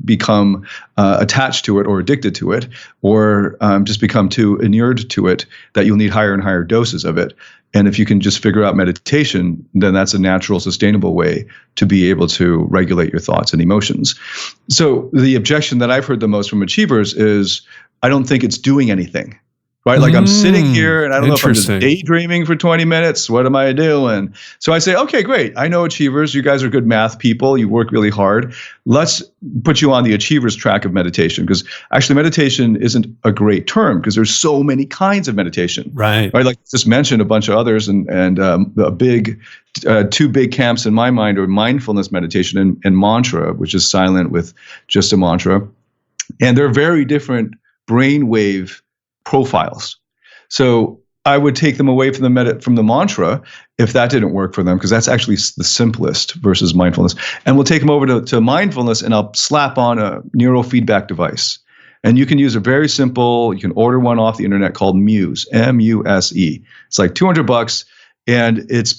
become attached to it or addicted to it, or just become too inured to it that you'll need higher and higher doses of it. And if you can just figure out meditation, then that's a natural, sustainable way to be able to regulate your thoughts and emotions. So the objection that I've heard the most from achievers is, I don't think it's doing anything. Right? Like I'm sitting here and I don't know if I'm just daydreaming for 20 minutes. What am I doing? So I say, okay, great. I know achievers. You guys are good math people. You work really hard. Let's put you on the achievers track of meditation, because actually meditation isn't a great term because there's so many kinds of meditation. Right. Like just mentioned a bunch of others, and two big camps in my mind are mindfulness meditation and mantra, which is silent with just a mantra. And they're very different brainwave profiles. So I would take them away from the mantra if that didn't work for them, because that's actually the simplest versus mindfulness. And we'll take them over to mindfulness, and I'll slap on a neurofeedback device. And you can use a very simple, you can order one off the internet called Muse, M-U-S-E. It's like $200, and it's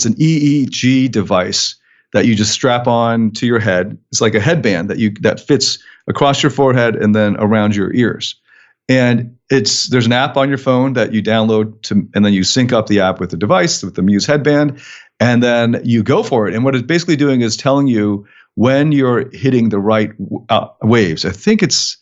an EEG device that you just strap on to your head. It's like a headband that fits across your forehead and then around your ears. And there's an app on your phone that you download and then you sync up the app with the device, with the Muse headband, and then you go for it. And what it's basically doing is telling you when you're hitting the right waves. I think it's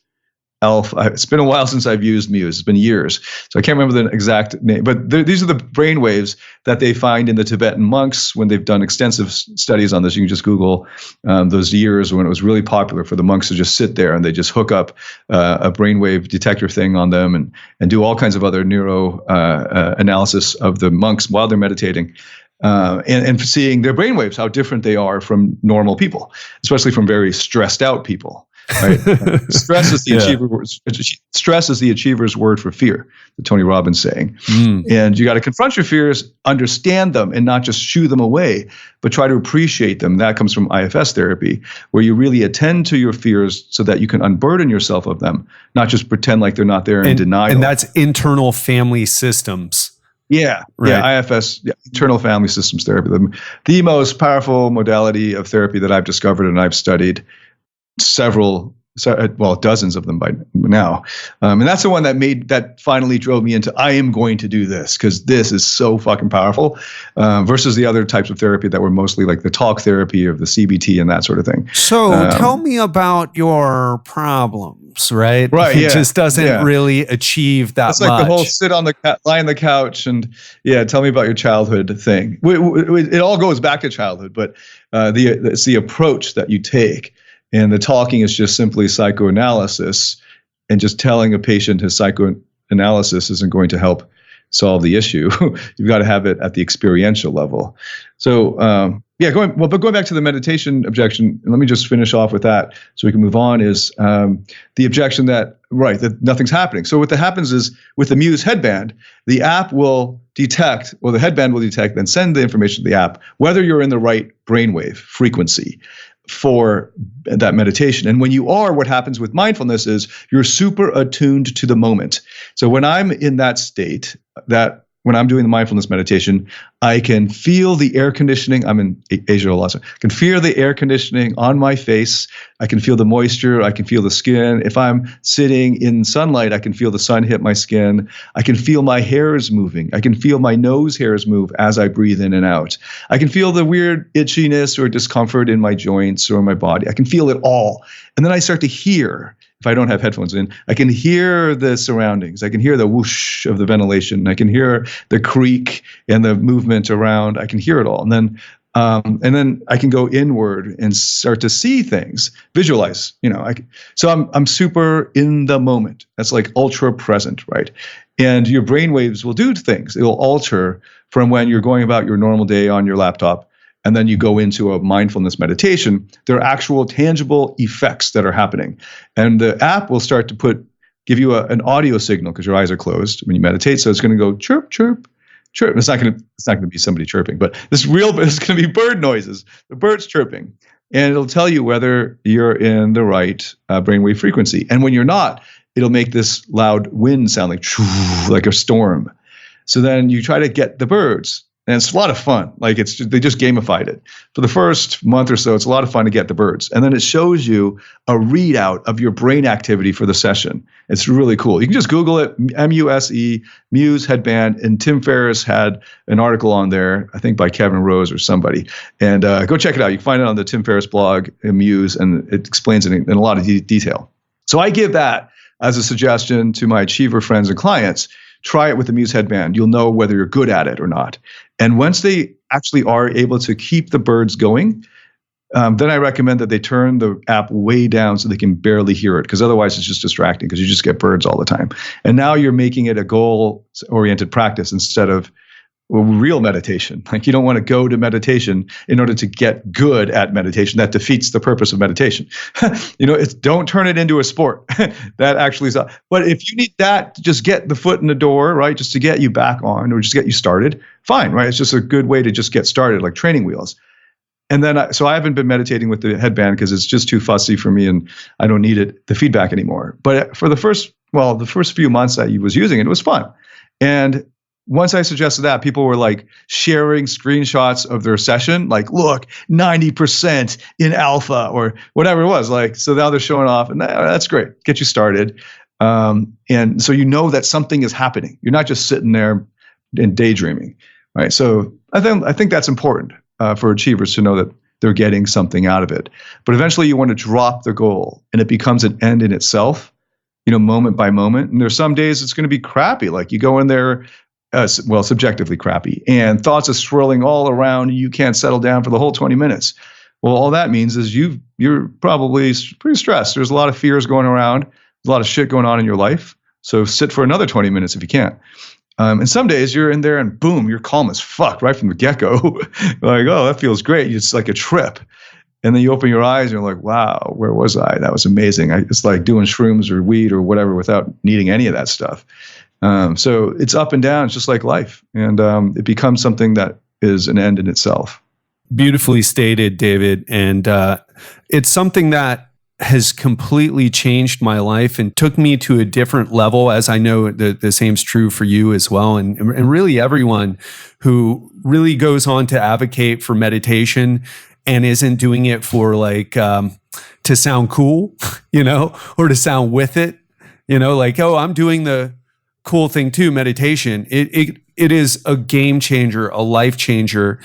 Alpha. It's been a while since I've used Muse. It's been years. So I can't remember the exact name, but these are the brain waves that they find in the Tibetan monks when they've done extensive studies on this. You can just Google those years when it was really popular for the monks to just sit there and they just hook up a brainwave detector thing on them and do all kinds of other neuro analysis of the monks while they're meditating. And seeing their brainwaves, how different they are from normal people, especially from very stressed out people. Right? Stress is the achiever word. Stress is the achiever's word for fear, the Tony Robbins saying. And you got to confront your fears, understand them, and not just shoo them away, but try to appreciate them. That comes from IFS therapy, where you really attend to your fears so that you can unburden yourself of them, not just pretend like they're not there and deny them. And that's internal family systems. Yeah, right. Yeah, IFS, internal family systems therapy, the most powerful modality of therapy that I've discovered and I've studied dozens of them by now. And that's the one that finally drove me into, I am going to do this because this is so fucking powerful, versus the other types of therapy that were mostly like the talk therapy or the CBT and that sort of thing. So tell me about your problems, right? Right. It just doesn't really achieve that much. It's like the whole lie on the couch and tell me about your childhood thing. It all goes back to childhood, but it's the approach that you take. And the talking is just simply psychoanalysis, and just telling a patient his psychoanalysis isn't going to help solve the issue. You've got to have it at the experiential level. So, going back to the meditation objection, and let me just finish off with that so we can move on, is the objection that nothing's happening. So what that happens is with the Muse headband, the app will detect, or the headband will detect and send the information to the app, whether you're in the right brainwave frequency for that meditation. And when you are, what happens with mindfulness is you're super attuned to the moment. So when I'm in that state, when I'm doing the mindfulness meditation, I can feel the air conditioning. I'm in Asia a lot, so I can feel the air conditioning on my face. I can feel the moisture. I can feel the skin. If I'm sitting in sunlight, I can feel the sun hit my skin. I can feel my hairs moving. I can feel my nose hairs move as I breathe in and out. I can feel the weird itchiness or discomfort in my joints or my body. I can feel it all. And then I start to hear, if I don't have headphones in, I can hear the surroundings. I can hear the whoosh of the ventilation. I can hear the creak and the movement around. I can hear it all. And then I can go inward and start to see things, visualize, so I'm super in the moment. That's like ultra present, right? And your brainwaves will do things. It will alter from when you're going about your normal day on your laptop, and then you go into a mindfulness meditation. There are actual tangible effects that are happening. And the app will start to give you an audio signal because your eyes are closed when you meditate. So it's going to go chirp, chirp, chirp. It's not going to be somebody chirping, but it's going to be bird noises, the birds chirping. And it'll tell you whether you're in the right brainwave frequency. And when you're not, it'll make this loud wind sound like a storm. So then you try to get the birds. And it's a lot of fun. Like they just gamified it. For the first month or so, it's a lot of fun to get the birds. And then it shows you a readout of your brain activity for the session. It's really cool. You can just Google it, MUSE, Muse headband. And Tim Ferriss had an article on there, I think by Kevin Rose or somebody. And go check it out. You can find it on the Tim Ferriss blog, Muse, and it explains it in a lot of detail. So I give that as a suggestion to my achiever friends and clients. Try it with the Muse headband. You'll know whether you're good at it or not. And once they actually are able to keep the birds going, then I recommend that they turn the app way down so they can barely hear it, because otherwise it's just distracting because you just get birds all the time. And now you're making it a goal-oriented practice instead of real meditation. Like, you don't want to go to meditation in order to get good at meditation. That defeats the purpose of meditation. Don't turn it into a sport. That actually is. But if you need that to just get the foot in the door, right, just to get you back on or just get you started, fine, right? It's just a good way to just get started, like training wheels. And then, so I haven't been meditating with the headband because it's just too fussy for me and I don't need the feedback anymore. But for the first few months that I was using it, it was fun. And once I suggested that, people were like sharing screenshots of their session, like, look, 90% in alpha or whatever it was. Like, so now they're showing off, and that's great. Get you started. And so you know that something is happening. You're not just sitting there and daydreaming, right? So I think that's important for achievers to know that they're getting something out of it. But eventually you want to drop the goal and it becomes an end in itself, moment by moment. And there's some days it's going to be crappy. Like you go in there, subjectively crappy, and thoughts are swirling all around. You can't settle down for the whole 20 minutes. Well, all that means is you're probably pretty stressed. There's a lot of fears going around. There's a lot of shit going on in your life. So sit for another 20 minutes if you can. And some days you're in there and boom, you're calm as fuck right from the get-go. Like, oh, that feels great. It's like a trip. And then you open your eyes and you're like, wow, where was I? That was amazing. It's like doing shrooms or weed or whatever without needing any of that stuff. So it's up and down, just like life. And it becomes something that is an end in itself. Beautifully stated, David. And it's something that has completely changed my life and took me to a different level, as I know the same's true for you as well. And really everyone who really goes on to advocate for meditation and isn't doing it for like to sound cool, or to sound with it, like, oh, I'm doing the cool thing too, meditation. It is a game changer, a life changer.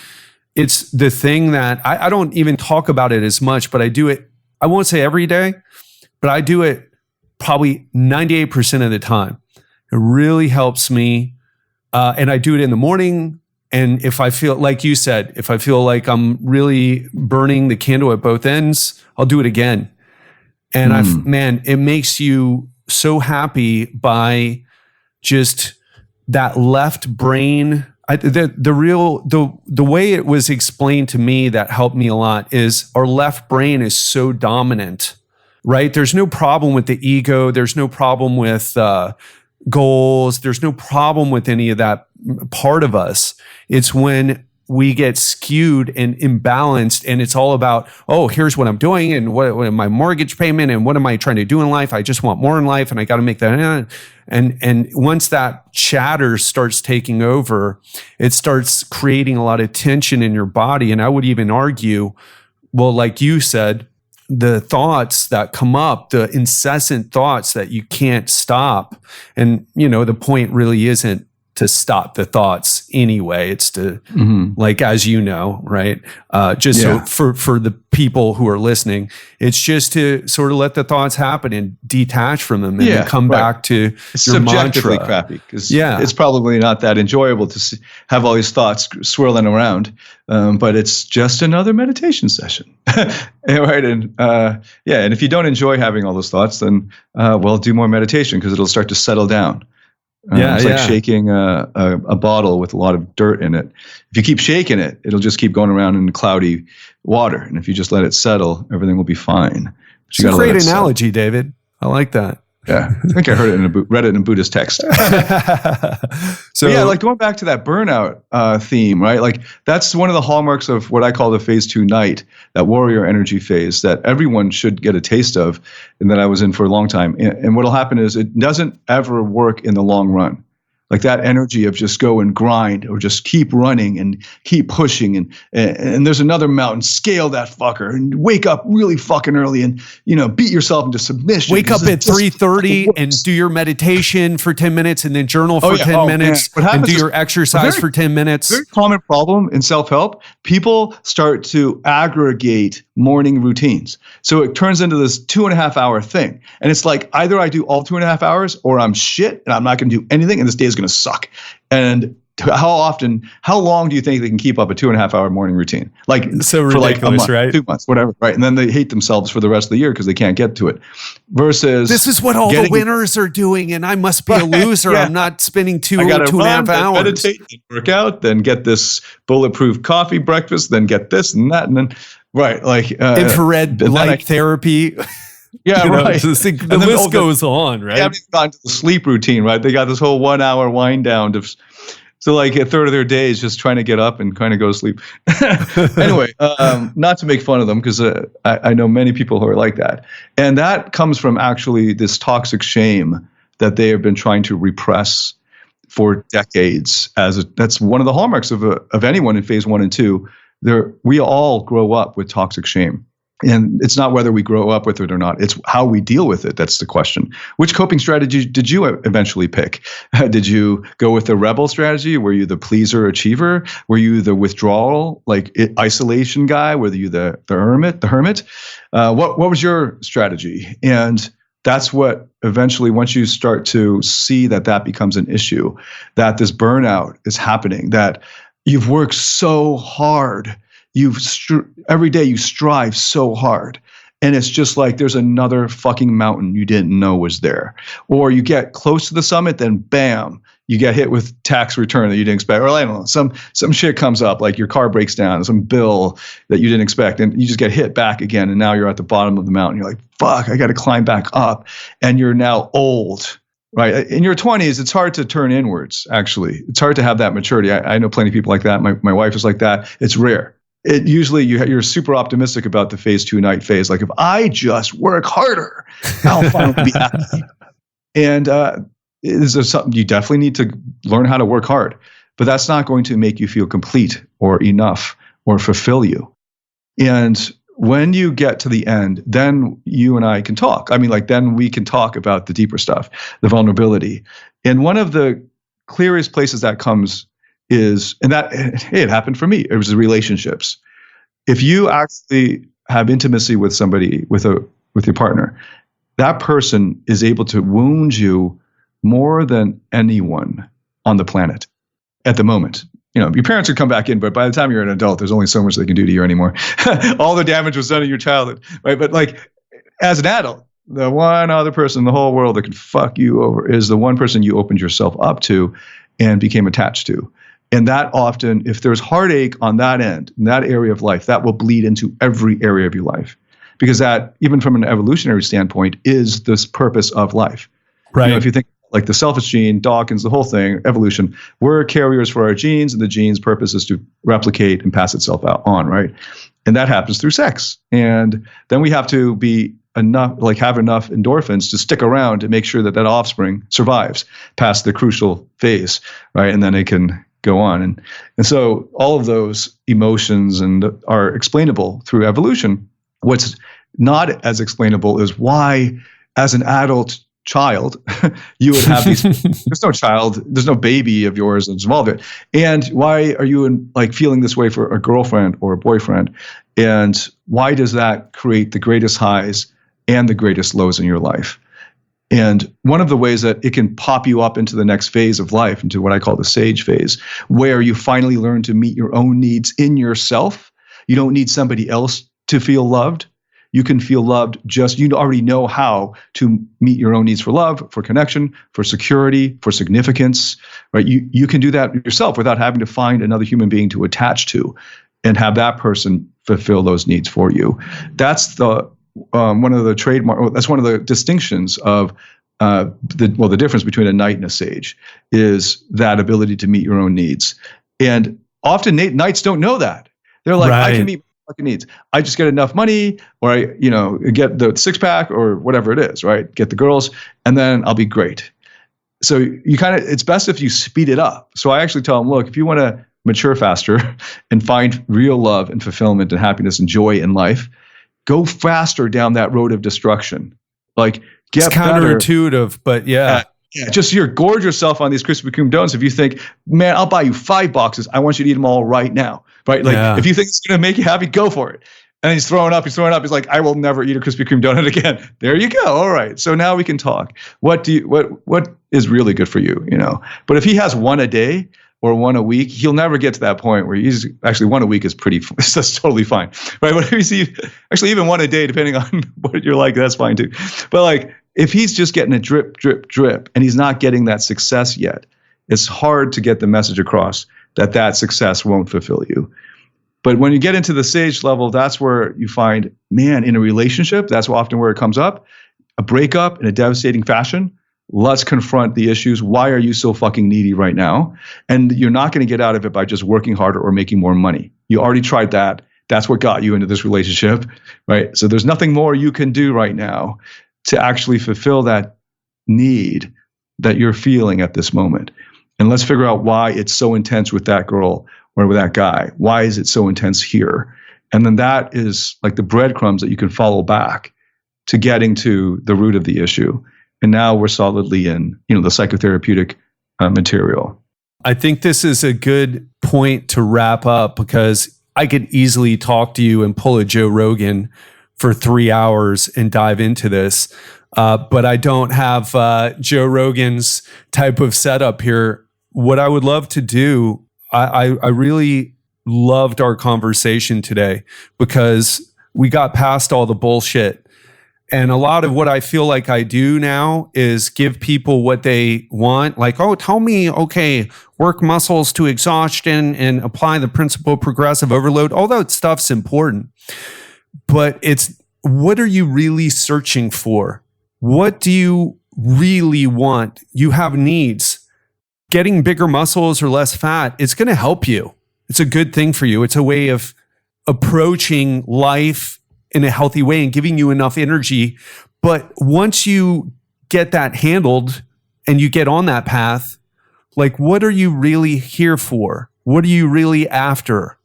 It's the thing that I don't even talk about it as much, but I do it, I won't say every day, but I do it probably 98% of the time. It really helps me. And I do it in the morning. And if I feel, like you said, if I feel like I'm really burning the candle at both ends, I'll do it again. And it makes you so happy by just that left brain. The way it was explained to me that helped me a lot is our left brain is so dominant, right? There's no problem with the ego. There's no problem with goals. There's no problem with any of that part of us. It's when we get skewed and imbalanced, and it's all about, oh, here's what I'm doing, and what my mortgage payment, and what am I trying to do in life? I just want more in life, and I got to make that. And once that chatter starts taking over, it starts creating a lot of tension in your body. And I would even argue, well, like you said, the thoughts that come up, the incessant thoughts that you can't stop. And, the point really isn't to stop the thoughts anyway. It's to, like, as you know, right? So for the people who are listening, it's just to sort of let the thoughts happen and detach from them and then come back to it's your subjectively mantra. Crappy because it's probably not that enjoyable to have all these thoughts swirling around. But it's just another meditation session. Right. And and if you don't enjoy having all those thoughts, then do more meditation because it'll start to settle down. It's like shaking a bottle with a lot of dirt in it. If you keep shaking it, it'll just keep going around in cloudy water. And if you just let it settle, everything will be fine. It's a great analogy, David. I like that. Yeah, I think I heard it read it in a Buddhist text. So yeah, like going back to that burnout theme, right? Like that's one of the hallmarks of what I call the phase 2 night, that warrior energy phase that everyone should get a taste of, and that I was in for a long time. And what'll happen is it doesn't ever work in the long run. Like that energy of just go and grind or just keep running and keep pushing and there's another mountain, scale that fucker and wake up really fucking early and, beat yourself into submission. Wake up at 3:30 and do your meditation for 10 minutes and then journal for 10 minutes and do your exercise for 10 minutes. Very common problem in self-help. People start to aggregate morning routines. So it turns into this 2.5 hour thing. And it's like, either I do all 2.5 hours or I'm shit and I'm not going to do anything and this day is going to suck. And how long do you think they can keep up a 2.5 hour morning routine? Like so ridiculous, for like a month, right? 2 months, whatever, right? And then they hate themselves for the rest of the year because they can't get to it. Versus this is what all the winners are doing, and I must be a loser. Yeah. I'm not spending 2.5 hours. Meditate, work out, then get this bulletproof coffee breakfast, then get this and that, and then right, like infrared light therapy. Yeah, right. The list goes on, right? They haven't gotten to the sleep routine, right? They got this whole 1 hour wind down. So like a third of their day is just trying to get up and kind of go to sleep. Anyway, not to make fun of them because I know many people who are like that. And that comes from actually this toxic shame that they have been trying to repress for decades. That's one of the hallmarks of anyone in phase 1 and 2. We all grow up with toxic shame. And it's not whether we grow up with it or not. It's how we deal with it. That's the question. Which coping strategy did you eventually pick? Did you go with the rebel strategy? Were you the pleaser achiever? Were you the withdrawal, like isolation guy? Were you the hermit? What was your strategy? And that's what eventually, once you start to see that becomes an issue, that this burnout is happening, that you've worked so hard. Every day you strive so hard, and it's just like there's another fucking mountain you didn't know was there. Or you get close to the summit, then bam, you get hit with tax return that you didn't expect. Or I don't know, some shit comes up, like your car breaks down, some bill that you didn't expect, and you just get hit back again, and now you're at the bottom of the mountain. You're like, fuck, I got to climb back up, and you're now old. Right. In your 20s, it's hard to turn inwards, actually. It's hard to have that maturity. I know plenty of people like that. My wife is like that. It's rare. It usually you're super optimistic about the phase 2 night phase. Like if I just work harder, I'll finally be happy. And this is something you definitely need to learn how to work hard, but that's not going to make you feel complete or enough or fulfill you. And when you get to the end, then you and I can talk. I mean, like then we can talk about the deeper stuff, the vulnerability. And one of the clearest places that comes is, and that it happened for me, it was the relationships. If you actually have intimacy with somebody, with your partner, that person is able to wound you more than anyone on the planet at the moment. Your parents would come back in, but by the time you're an adult, there's only so much they can do to you anymore. All the damage was done in your childhood, right? But like as an adult, the one other person in the whole world that can fuck you over is the one person you opened yourself up to and became attached to. And that often, if there's heartache on that end, in that area of life, that will bleed into every area of your life. Because that, even from an evolutionary standpoint, is this purpose of life. Right. If you think like the selfish gene, Dawkins, the whole thing, evolution, we're carriers for our genes, and the gene's purpose is to replicate and pass itself on, right? And that happens through sex. And then we have to be have enough endorphins to stick around to make sure that offspring survives past the crucial phase, right? And then it can go on. And so all of those emotions are explainable through evolution. What's not as explainable is why, as an adult child, you would have these, there's no baby of yours that's involved. And why are you feeling this way for a girlfriend or a boyfriend? And why does that create the greatest highs and the greatest lows in your life? And one of the ways that it can pop you up into the next phase of life, into what I call the sage phase, where you finally learn to meet your own needs in yourself. You don't need somebody else to feel loved. You can feel loved you already know how to meet your own needs for love, for connection, for security, for significance, right? You can do that yourself without having to find another human being to attach to and have that person fulfill those needs for you. That's one of the distinctions of the difference between a knight and a sage is that ability to meet your own needs. And often knights don't know that. They're like, I can meet my fucking needs. I just get enough money, or I, get the 6-pack or whatever it is, right? Get the girls, and then I'll be great. So it's best if you speed it up. So I actually tell them, look, if you want to mature faster and find real love and fulfillment and happiness and joy in life, go faster down that road of destruction. Like, get it's counterintuitive, but yeah. Just gorge yourself on these Krispy Kreme donuts. If you think, man, I'll buy you 5 boxes, I want you to eat them all right now, right? Like, if you think it's going to make you happy, go for it. And he's throwing up. He's like, I will never eat a Krispy Kreme donut again. There you go. All right. So now we can talk. What is really good for you, But if he has one a day or one a week, he'll never get to that point where he's actually one a week is that's totally fine, right? But if you see, actually even one a day, depending on what you're like, that's fine too. But like, if he's just getting a drip, drip, drip, and he's not getting that success yet, it's hard to get the message across that success won't fulfill you. But when you get into the sage level, that's where you find, man, in a relationship, that's often where it comes up, a breakup in a devastating fashion. Let's confront the issues. Why are you so fucking needy right now? And you're not going to get out of it by just working harder or making more money. You already tried that. That's what got you into this relationship, right? So there's nothing more you can do right now to actually fulfill that need that you're feeling at this moment. And let's figure out why it's so intense with that girl or with that guy. Why is it so intense here? And then that is like the breadcrumbs that you can follow back to getting to the root of the issue. And now we're solidly in, the psychotherapeutic material. I think this is a good point to wrap up, because I could easily talk to you and pull a Joe Rogan for 3 hours and dive into this. But I don't have Joe Rogan's type of setup here. What I would love to do, I really loved our conversation today, because we got past all the bullshit. And a lot of what I feel like I do now is give people what they want. Like, oh, tell me, okay, work muscles to exhaustion and apply the principle of progressive overload. All that stuff's important. But it's, what are you really searching for? What do you really want? You have needs. Getting bigger muscles or less fat, it's going to help you. It's a good thing for you. It's a way of approaching life in a healthy way and giving you enough energy. But once you get that handled and you get on that path, like, what are you really here for? What are you really after?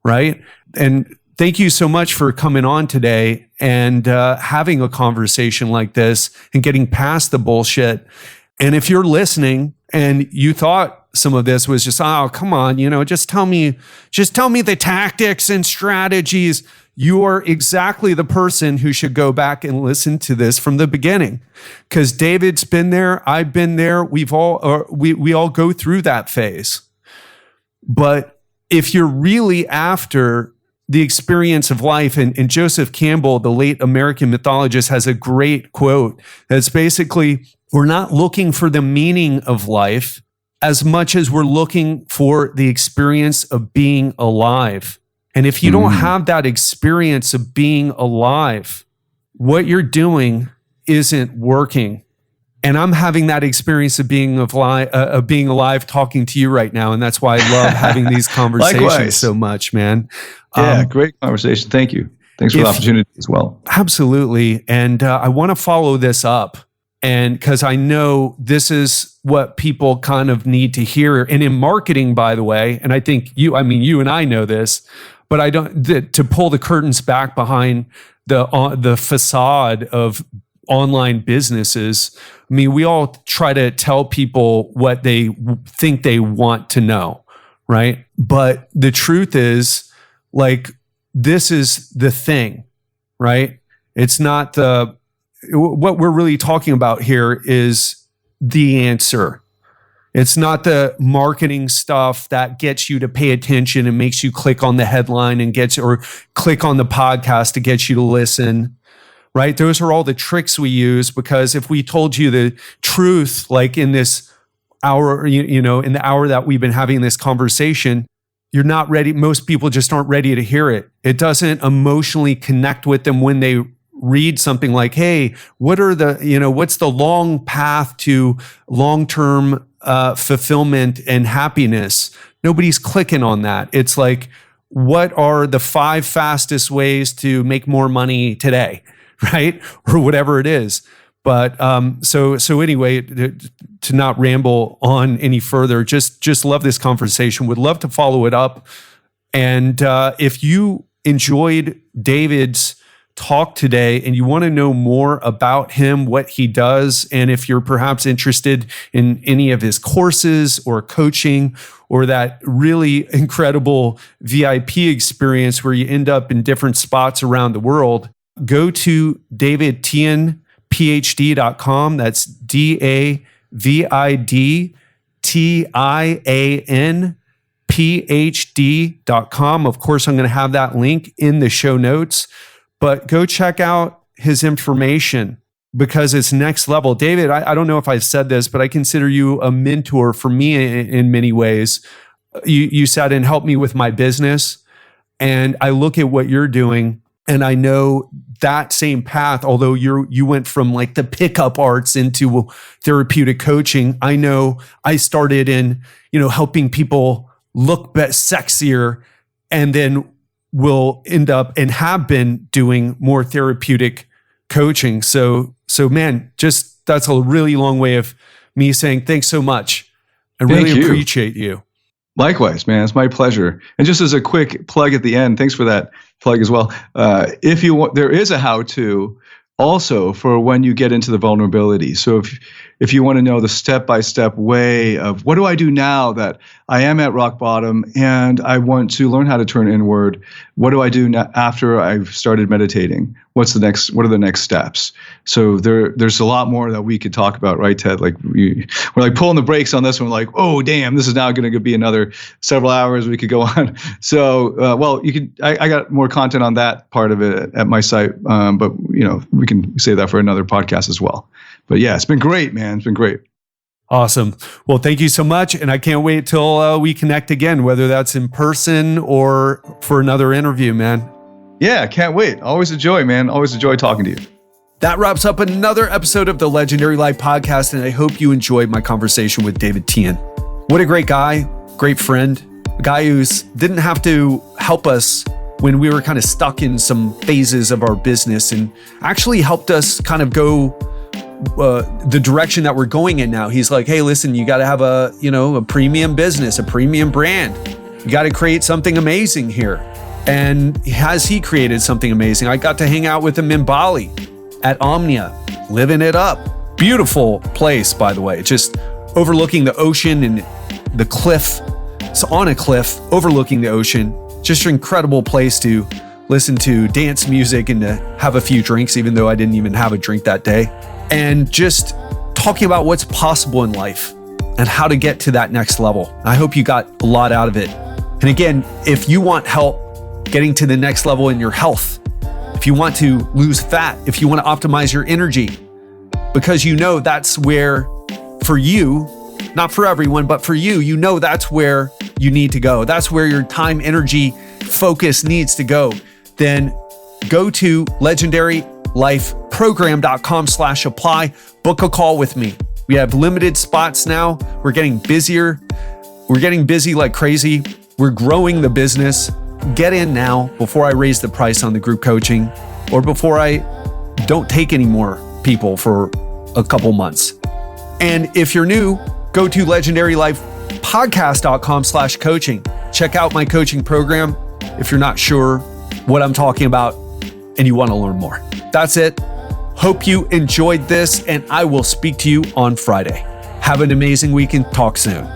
Right? And thank you so much for coming on today and having a conversation like this and getting past the bullshit. And if you're listening and you thought some of this was just, oh, come on, just tell me the tactics and strategies, you are exactly the person who should go back and listen to this from the beginning. Because David's been there, I've been there, we all go through that phase. But if you're really after the experience of life, and Joseph Campbell, the late American mythologist, has a great quote that's basically, we're not looking for the meaning of life as much as we're looking for the experience of being alive. And if you don't have that experience of being alive, what you're doing isn't working. And I'm having that experience of being alive talking to you right now. And that's why I love having these conversations so much, man. Yeah, great conversation. Thank you. Thanks for the opportunity as well. Absolutely. And I want to follow this up. And because I know this is what people kind of need to hear. And in marketing, by the way, and I think you and I know this, but I don't, to pull the curtains back behind the facade of online businesses. I mean, we all try to tell people what they think they want to know, right? But the truth is, like, this is the thing, right? It's not what we're really talking about here is the answer. It's not the marketing stuff that gets you to pay attention and makes you click on the headline and or click on the podcast to get you to listen, right? Those are all the tricks we use, because if we told you the truth, like in this hour, in the hour that we've been having this conversation, you're not ready. Most people just aren't ready to hear it. It doesn't emotionally connect with them when they read something like, hey, what's the long path to long-term fulfillment and happiness? Nobody's clicking on that. It's like, what are the 5 fastest ways to make more money today, right? Or whatever it is. But so anyway, to not ramble on any further, just love this conversation. Would love to follow it up. And if you enjoyed David's talk today and you want to know more about him, what he does, and if you're perhaps interested in any of his courses or coaching or that really incredible VIP experience where you end up in different spots around the world, go to Tian Ph.D.com. That's DAVIDTIAN Ph.D.com. Of course, I'm going to have that link in the show notes, but go check out his information because it's next level. David, I don't know if I've said this, but I consider you a mentor for me in many ways. You sat and helped me with my business, and I look at what you're doing, and I know that same path, although you went from like the pickup arts into therapeutic coaching. I know I started in, helping people look sexier, and then will end up and have been doing more therapeutic coaching. So man, just that's a really long way of me saying thanks so much. I really appreciate you. Likewise, man. It's my pleasure. And just as a quick plug at the end, thanks for that plug as well. If you want, there is a how-to also for when you get into the vulnerability. So if you want to know the step-by-step way of what do I do now that I am at rock bottom and I want to learn how to turn inward, what do I do after I've started meditating? What are the next steps? So there's a lot more that we could talk about, right, Ted? Like we're like pulling the brakes on this one, like, oh damn, this is now going to be another several hours we could go on. So I got more content on that part of it at my site, but we can say that for another podcast as well. But yeah, it's been great, man. It's been great. Awesome. Well, thank you so much. And I can't wait till we connect again, whether that's in person or for another interview, man. Yeah, can't wait. Always a joy, man. Always a joy talking to you. That wraps up another episode of the Legendary Life Podcast, and I hope you enjoyed my conversation with David Tian. What a great guy, great friend, a guy who didn't have to help us when we were kind of stuck in some phases of our business and actually helped us kind of go the direction that we're going in now. He's like, hey, listen, you got to have a premium business, a premium brand. You got to create something amazing here. And has he created something amazing? I got to hang out with him in Bali at Omnia, living it up. Beautiful place, by the way, just overlooking the ocean and the cliff. It's on a cliff overlooking the ocean. Just an incredible place to listen to dance music and to have a few drinks, even though I didn't even have a drink that day. And just talking about what's possible in life and how to get to that next level. I hope you got a lot out of it. And again, if you want help getting to the next level in your health, if you want to lose fat, if you want to optimize your energy, because that's where, for you, not for everyone, but for you, that's where you need to go. That's where your time, energy, focus needs to go. Then go to legendarylifeprogram.com/apply, book a call with me. We have limited spots now. We're getting busier. We're getting busy like crazy. We're growing the business. Get in now before I raise the price on the group coaching or before I don't take any more people for a couple months. And if you're new, go to legendarylifepodcast.com/coaching. Check out my coaching program if you're not sure what I'm talking about and you want to learn more. That's it. Hope you enjoyed this, and I will speak to you on Friday. Have an amazing week and talk soon.